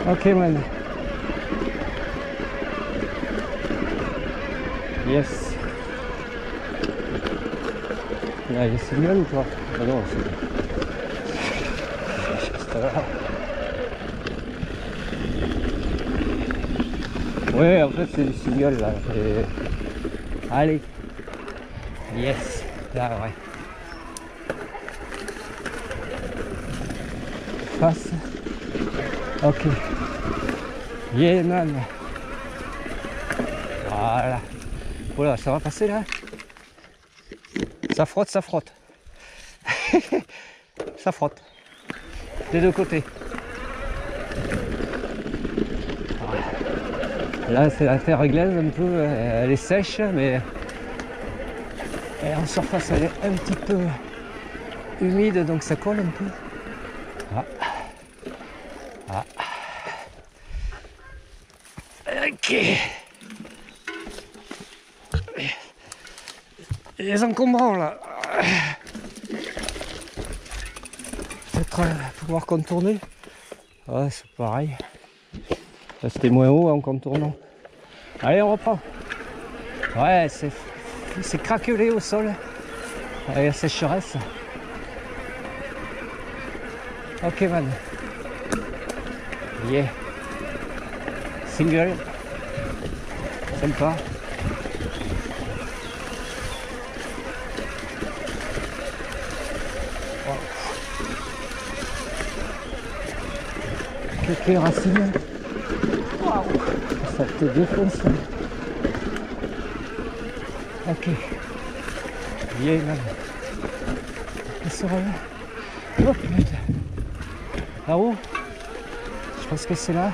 [SPEAKER 1] Ok man. Yes. Là, il y a single ou pas? Ah non, c'est là. Ouais, en fait, c'est du single là. Et... allez. Yes. Là, ouais. Face. Ok. Yeah, man. Voilà. Voilà, ça va passer là? Ça frotte, ça frotte. Ça frotte. Des deux côtés. Là, c'est la terre glaise un peu. Elle est sèche, mais en surface, elle est un petit peu humide, donc ça colle un peu. Ah. Ah. Ok. Les encombrants là. Peut-être pouvoir contourner. Ouais, c'est pareil. Là, c'était moins haut en contournant. Allez, on reprend. Ouais, c'est craquelé au sol. Avec la sécheresse. Ok man. Yeah. Single. Sympa. Quelques racines. Waouh, ça te défonce. Ok. Yeah, man. Elle sera là. Oh putain. Là-haut. Je pense que c'est là.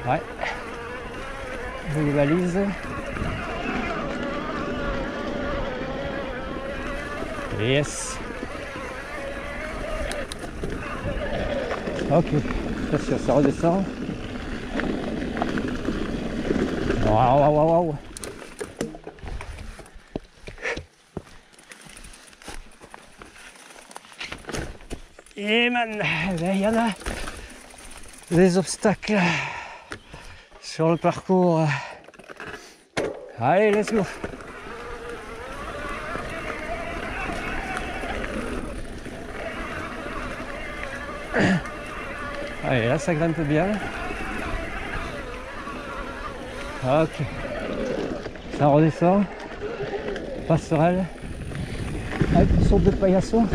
[SPEAKER 1] Ouais. Les valises. Yes. Ok, attention, ça redescend. Waouh, waouh, waouh. Et man, il y en a des obstacles sur le parcours. Allez, let's go. Allez, là ça grimpe bien. Ok. Ça redescend. Passerelle. Avec une sorte de paillasson.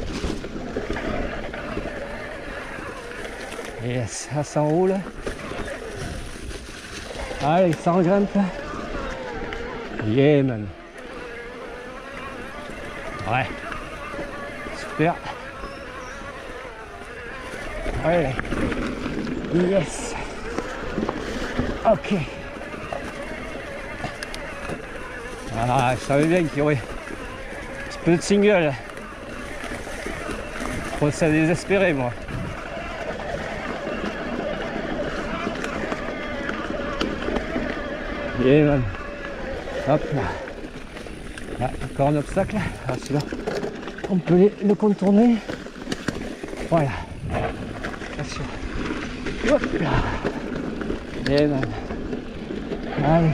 [SPEAKER 1] Yes, ça s'enroule. Allez, ça regrimpe. Yeah man. Ouais. Super. Allez. Yes. Ok. Ah, je savais bien qu'il y aurait un petit peu de single. Je trouve ça désespéré moi. Et man. Hop là. Ah, encore un obstacle. Ah, celui-là, on peut le contourner. Voilà. Attention. Hop là. Et man. Allez.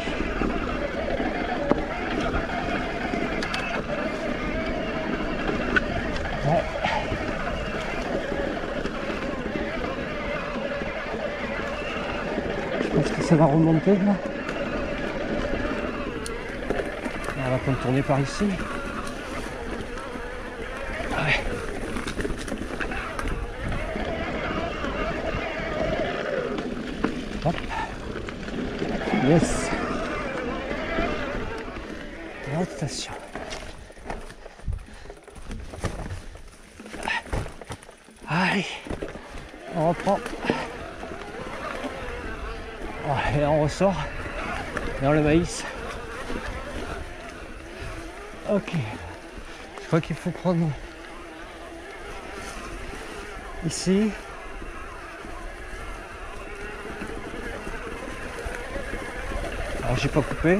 [SPEAKER 1] Ouais. Je pense que ça va remonter là. On va contourner par ici. Ouais. Yes. Rotation. Allez, on reprend. Et on ressort dans le maïs. Ok. Je crois qu'il faut prendre ici. Alors j'ai pas coupé.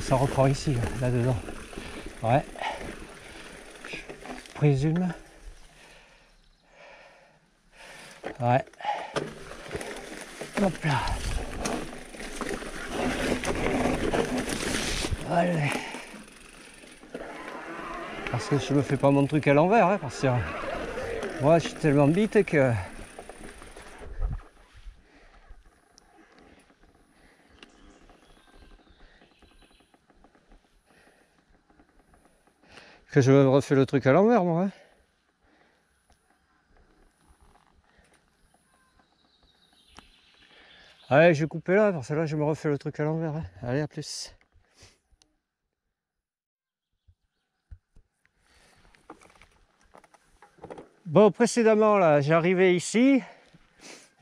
[SPEAKER 1] Ça reprend ici, là-dedans. Ouais. Je présume. Ouais. Hop là. Allez. Parce que je me fais pas mon truc à l'envers, hein, parce que moi je suis tellement bite que je me refais le truc à l'envers, moi. Hein. Allez, je vais couper là, parce que là je me refais le truc à l'envers. Hein. Allez, à plus. Bon, précédemment, là, j'arrivais ici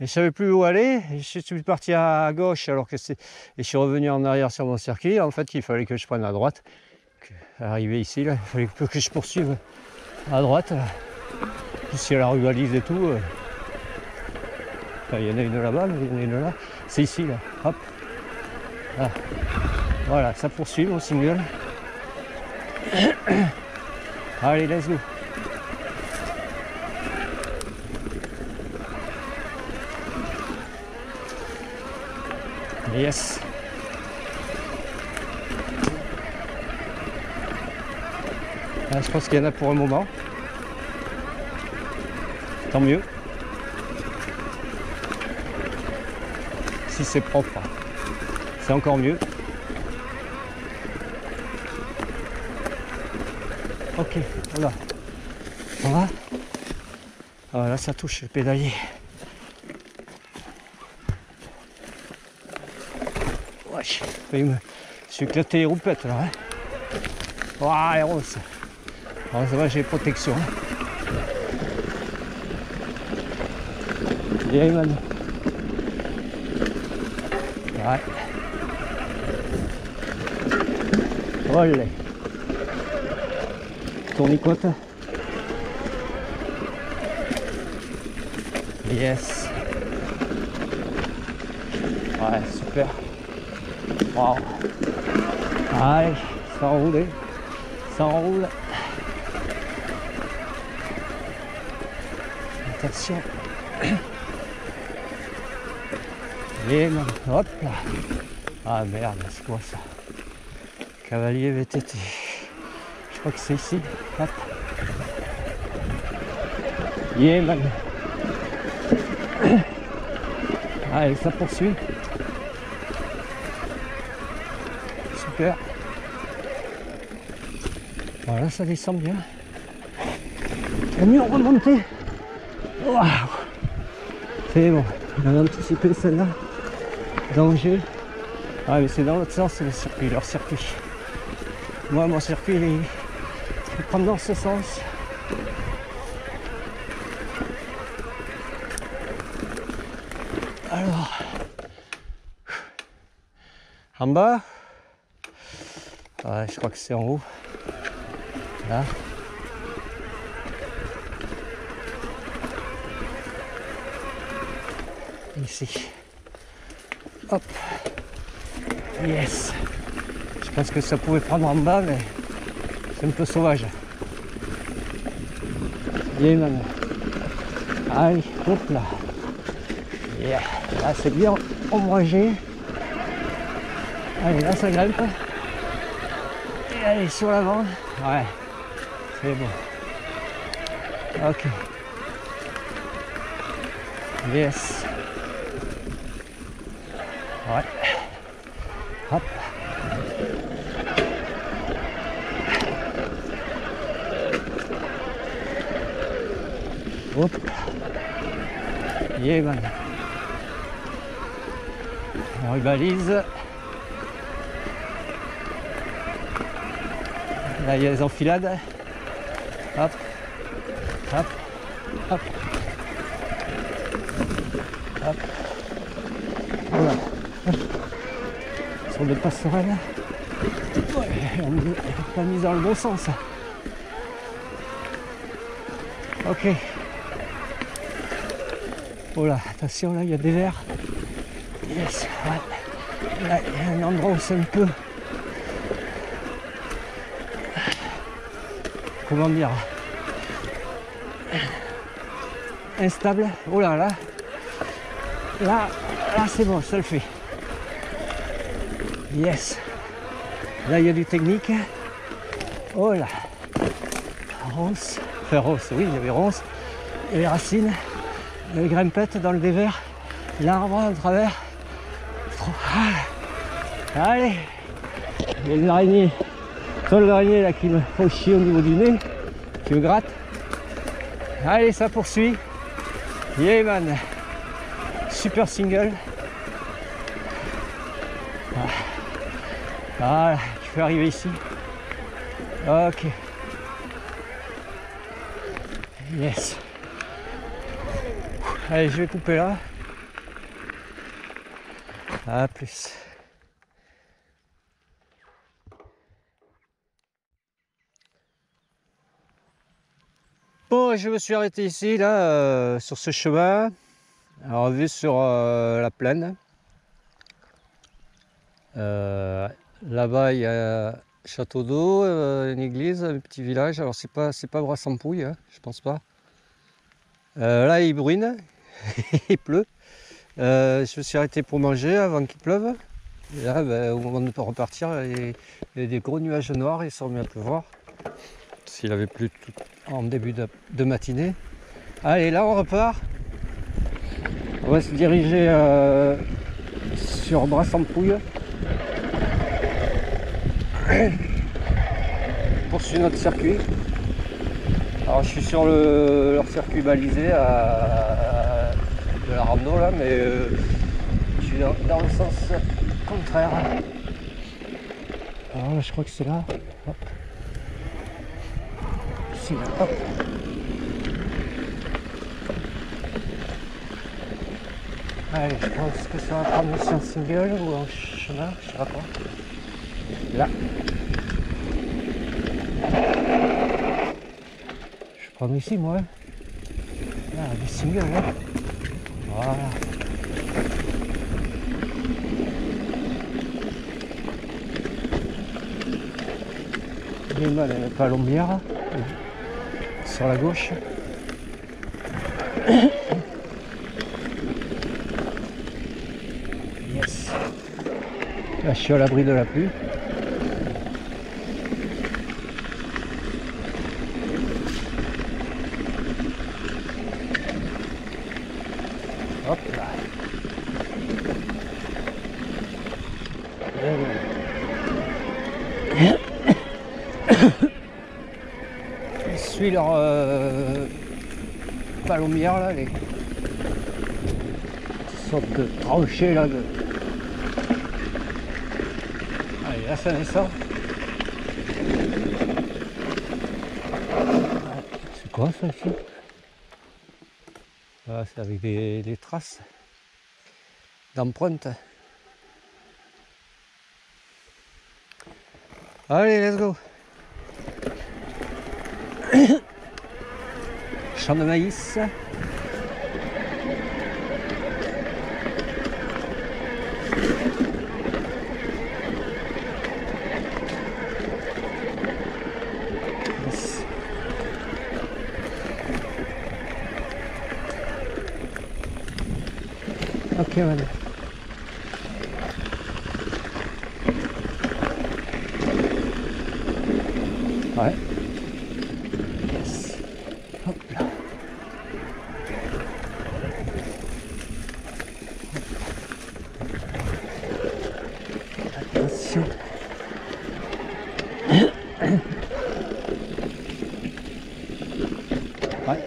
[SPEAKER 1] et je savais plus où aller. Et je suis parti à gauche alors que c'est. Et je suis revenu en arrière sur mon circuit. En fait, il fallait que je prenne à droite. Arrivé ici, là, il fallait que je poursuive à droite. Puisqu'il y a la rue Valise et tout. Enfin, il y en a une là-bas, mais il y en a une là. C'est ici, là. Hop. Là. Voilà, ça poursuit mon single. Allez, let's go. Yes. Là, je pense qu'il y en a pour un moment. Tant mieux. Si c'est propre, c'est encore mieux. Ok, voilà. Voilà. Voilà, ça touche le pédalier. Ouais, je suis éclaté les roupettes là. Hein. Oh, les roses. Alors, ça va, j'ai protection. Bien, man. Ouais. Olé. Tournicote. Yes. Ouais, super. Wow. Allez, ça enroule. Ça enroule. Attention. Et man, hop là. Ah merde, c'est quoi ça? Cavalier VTT. Je crois que c'est ici. Hop. Yeah man. Allez, ça poursuit. Super. Voilà, ça descend bien. Le mur remonté. Waouh. C'est bon. On a anticipé celle-là. Danger. Ah mais c'est dans l'autre sens, c'est le circuit, leur circuit. Moi mon circuit il prend dans ce sens. Alors en bas. Ouais, je crois que c'est en haut. Là. Ici. Hop. Yes. Je pense que ça pouvait prendre en bas, mais c'est un peu sauvage. Bien, man. Allez, hop là. Yeah. Là, c'est bien ombragé. Allez, là, ça grimpe. Et allez, sur l'avant. Ouais. C'est bon. Ok. Yes. Ouais. Hop. Hop. Yeah, man. On rebalise. Là, il y a les enfilades. Hop. Hop. Hop. Hop. Voilà. Sur des passerelles. Ouais, on l'a mis dans le bon sens. Ok. Oh là, attention, là il y a des vers. Yes, ouais. Là il y a un endroit où c'est un peu... Comment dire, instable. Oh là là. Là c'est bon, ça le fait. Yes. Là il y a du technique. Oh là. Ronce. Enfin ronce, oui, il y avait ronce. Il y avait racines. Il y avait grimpette dans le dévers. L'arbre à travers. Allez. Il y a des araignées. Seule l'araignée là qui me fait chier au niveau du nez. Qui me gratte. Allez, ça poursuit. Yeah man. Super single. Voilà, tu peux arriver ici. Ok. Yes. Allez, je vais couper là. À plus. Bon, je me suis arrêté ici, là, sur ce chemin. Alors, vue sur la plaine. Là-bas, il y a château d'eau, une église, un petit village. Alors, c'est pas Brassampouille, hein, je pense pas. Là, il bruine, il pleut. Je me suis arrêté pour manger avant qu'il pleuve. Et là, ben, au moment de repartir, il y a des gros nuages noirs, il s'est remis à pleuvoir. S'il avait plu tout en début de matinée. Allez, là on repart. On va se diriger sur Brassampouille. Poursuivre notre circuit. Alors je suis sur leur circuit balisé de la rando là, mais je suis dans le sens contraire. Alors je crois que c'est là. Hop. Ici, là. Hop. Allez, je pense que ça va prendre ici en single ou en chemin, je sais pas. Là. Je vais prendre ici moi. Là, des singles là. Voilà. Les mains, elle n'est pas l'ombière. Sur la gauche. Yes. Là, je suis à l'abri de la pluie. Hop là. Je suis leur palombière là, les sortes de tranchées là de. Allez, là ça descend. C'est quoi ça ici? Ah, c'est avec des traces d'empreintes. Allez, let's go. Champ de maïs. Yes. Ok, madame. Ouais. Yes. Hop là.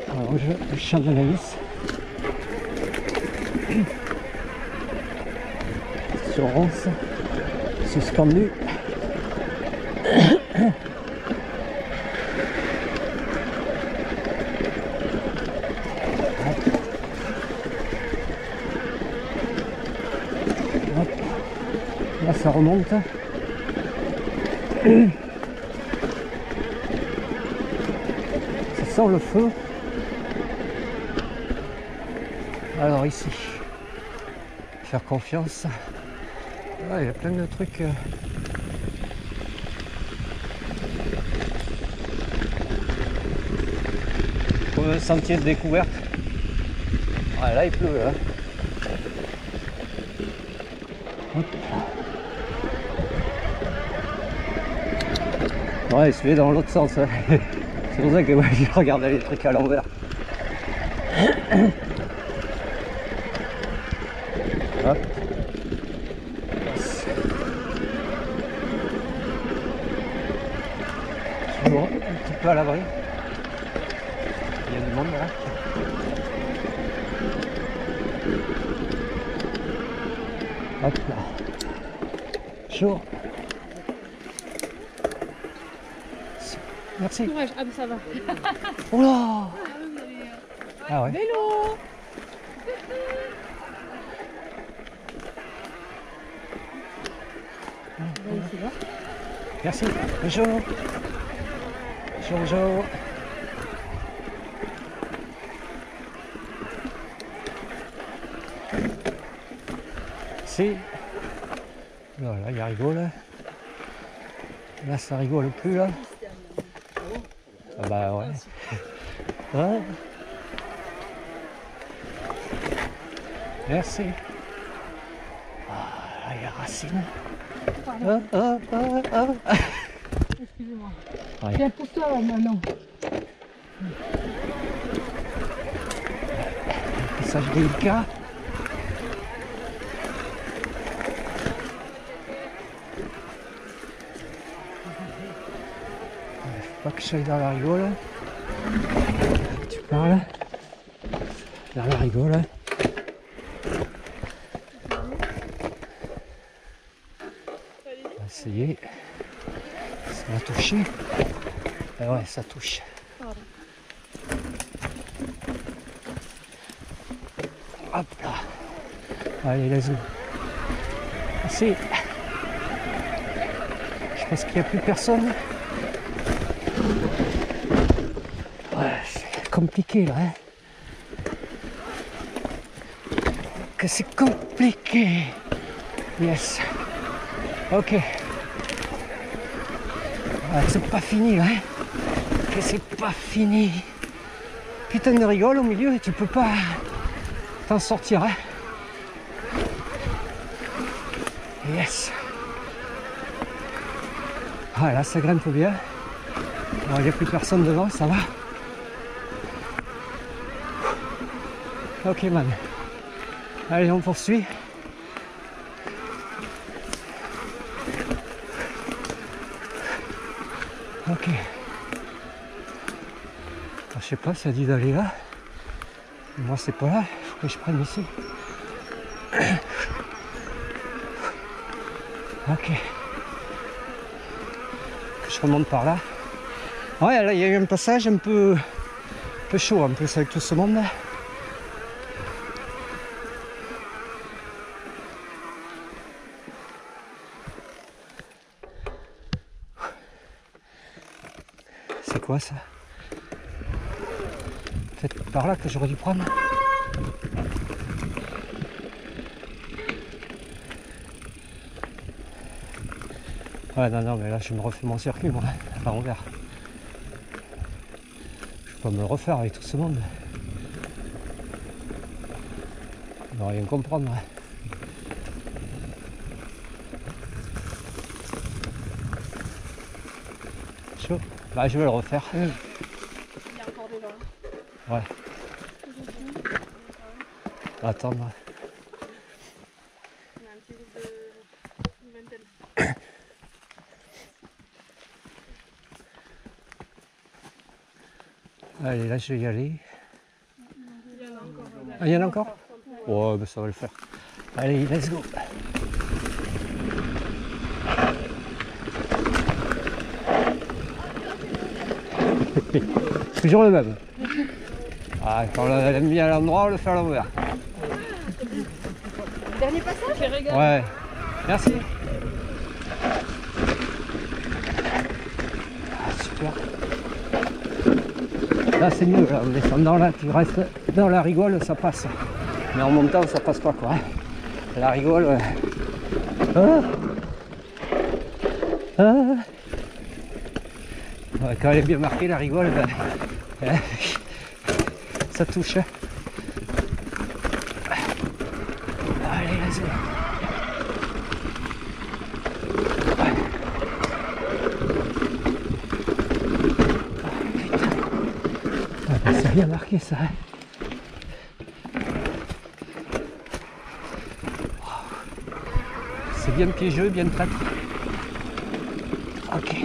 [SPEAKER 3] Alors je champ d'analyse. Sur 11, suspendu. Hop. Là ça remonte. Ça sent le feu. Alors ici, faire confiance. Ah, il y a plein de trucs. Comme un sentier de découverte. Ah, là il pleut là. Hop. Ouais, il se fait dans l'autre sens. Hein. C'est pour ça que ouais, je regardais les trucs à l'envers. Hop. Bon, un petit peu à l'abri. Il y a du monde là. Hop là. Chaud. Merci.
[SPEAKER 2] Courage. Ah, mais ça va.
[SPEAKER 3] Oh là. Ah ouais.
[SPEAKER 2] Vélo.
[SPEAKER 3] Merci. Bonjour. Bonjour. Si. Voilà, il rigole. Là, ça rigole plus là. Ah bah ouais. Ouais. Merci. Ah, là, il y a Racine.
[SPEAKER 2] Excusez-moi.
[SPEAKER 3] Ouais.
[SPEAKER 2] Viens pour toi maintenant.
[SPEAKER 3] Passage délicat. Faut pas que je sois dans la rigole. Tu parles. Dans la rigole. On va essayer. Ça va toucher. Ah ouais, ça touche. Hop là. Allez, let's go. Merci. Je pense qu'il n'y a plus personne. Ouais, c'est compliqué là. Hein. Que c'est compliqué. Yes. Ok. Ah, c'est pas fini là. Hein. Que c'est pas fini. Putain de rigole au milieu et tu peux pas t'en sortir. Hein. Yes. Ah là ça grimpe bien. Il n'y a plus personne devant, ça va. Ok man. Allez on poursuit. Ok. Alors, je sais pas, ça dit d'aller là. Moi c'est pas là, il faut que je prenne ici. Ok. Que je remonte par là. Ouais, là il y a eu un passage un peu chaud en plus avec tout ce monde là. C'est quoi ça? Peut-être par là que j'aurais dû prendre. Ouais non mais là je me refais mon circuit moi, à l'envers. Je peux pas me le refaire avec tout ce monde. On va rien comprendre. Chaud. Bah je vais le refaire.
[SPEAKER 2] Il y a encore des gens.
[SPEAKER 3] Ouais. Attendre.
[SPEAKER 2] On a un petit groupe de vingtaine.
[SPEAKER 3] Allez là je vais y aller. Ah, il y en a encore?
[SPEAKER 1] Ouais, mais ça va le faire.
[SPEAKER 3] Allez, let's go. Toujours le même.
[SPEAKER 1] Ah, quand on l'a mis à l'endroit, on le fait à l'envers.
[SPEAKER 2] Dernier passage?
[SPEAKER 1] Ouais.
[SPEAKER 3] Merci. Ah, super. Là c'est mieux, là, en descendant là, tu restes dans la rigole, ça passe. Mais en montant, ça passe pas quoi. La rigole. Ah. Ah. Ouais, quand elle est bien marquée, la rigole, ben, ça touche. Allez, vas-y. C'est bien marqué ça. C'est bien piégeux, bien traître. Ok.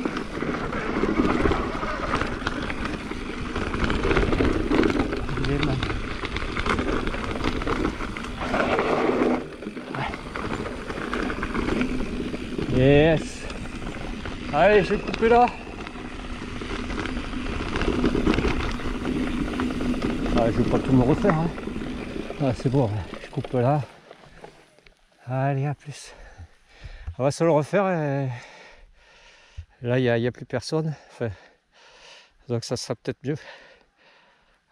[SPEAKER 3] Yes. Allez, je vais couper là. Ah, je vais pas tout me refaire. Hein. Ah, c'est bon, je coupe là. Allez, à plus. On va se le refaire. Et... là, il n'y a plus personne. Enfin, donc ça sera peut-être mieux.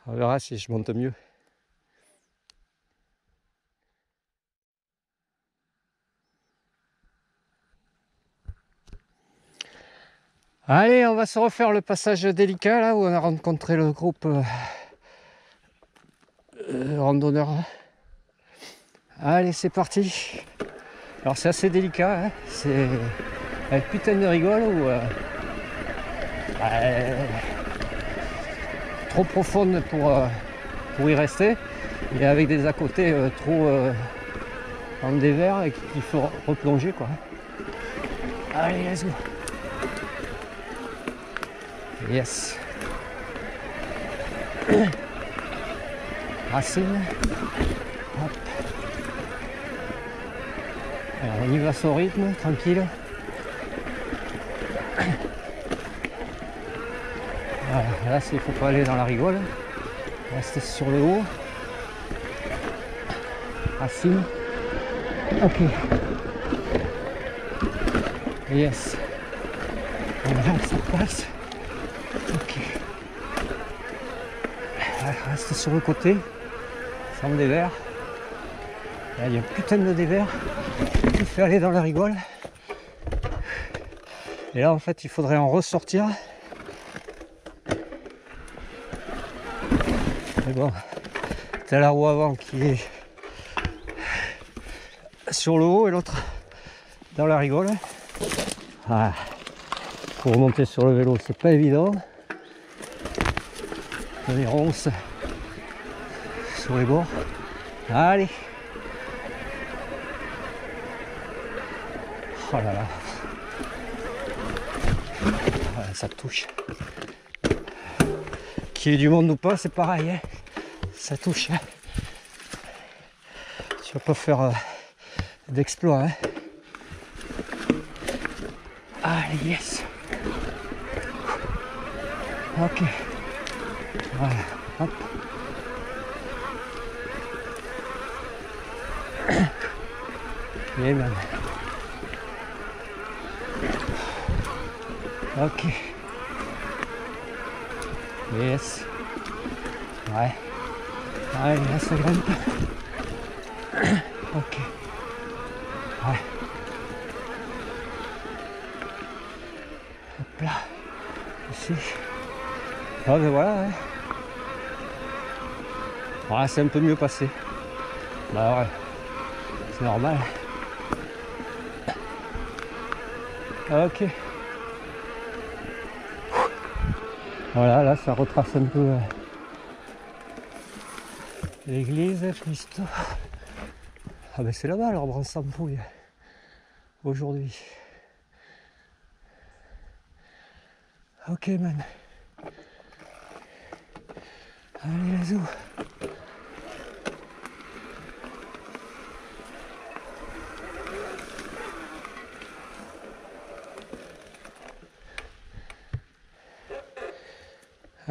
[SPEAKER 3] On verra si je monte mieux. Allez, on va se refaire le passage délicat là où on a rencontré le groupe randonneur. Allez, c'est parti. Alors c'est assez délicat, hein. C'est avec putain de rigole ou trop profonde pour y rester et avec des à côté trop en dévers et qu'il faut replonger quoi. Allez, let's go. Yes. Racine. Hop. Alors on y va sur rythme, tranquille. Voilà, là il faut pas aller dans la rigole. Rester sur le haut. Racine. Ok. Yes. Voilà, ça passe. Ok. Reste sur le côté, sans dévers. Là, il y a un putain de dévers qui fait aller dans la rigole. Et là, en fait, il faudrait en ressortir. Mais bon, t'as la roue avant qui est sur le haut et l'autre dans la rigole. Ah, pour remonter sur le vélo, c'est pas évident. Les ronces sur les bords. Allez. Oh là là. Voilà, ça touche. Qu'il y ait du monde ou pas, c'est pareil. Hein. Ça touche. Hein. Tu vas pas faire d'exploit. Hein. Allez, yes. Ok. Voilà, hop. Et même. Ok. Yes. Ouais. Allez, là ça grimpe. Ok. Ouais. Hop là. Ici. Ah ben voilà. Ouais. Voilà, c'est un peu mieux passé. Bah ouais. C'est normal. Ok. Voilà, là ça retrace un peu l'église, Christo. Ah ben c'est là-bas l'arbre en s'embrouille aujourd'hui. Ok man. Allez, let's go.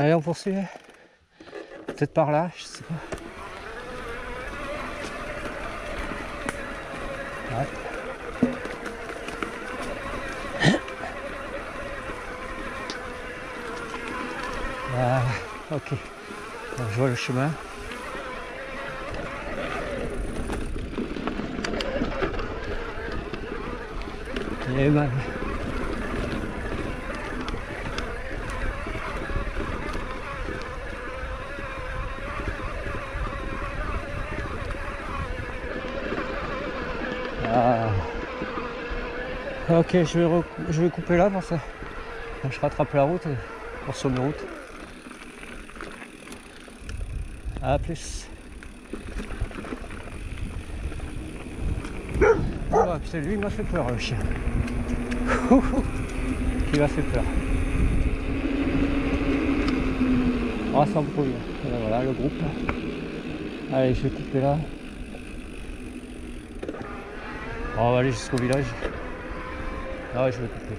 [SPEAKER 3] Allez, on poursuit. Peut-être par là, je sais pas. Ouais. Ah, ok. Donc, je vois le chemin. Et mal. Ah. Ok, je vais couper là pour ça. Je rattrape la route pour sur une route. A plus. Oh putain, lui il m'a fait peur le chien. Il m'a fait peur. Oh, ça embrouille. Voilà le groupe. Allez, je vais couper là. On va aller jusqu'au village. Ah ouais, je vais couper.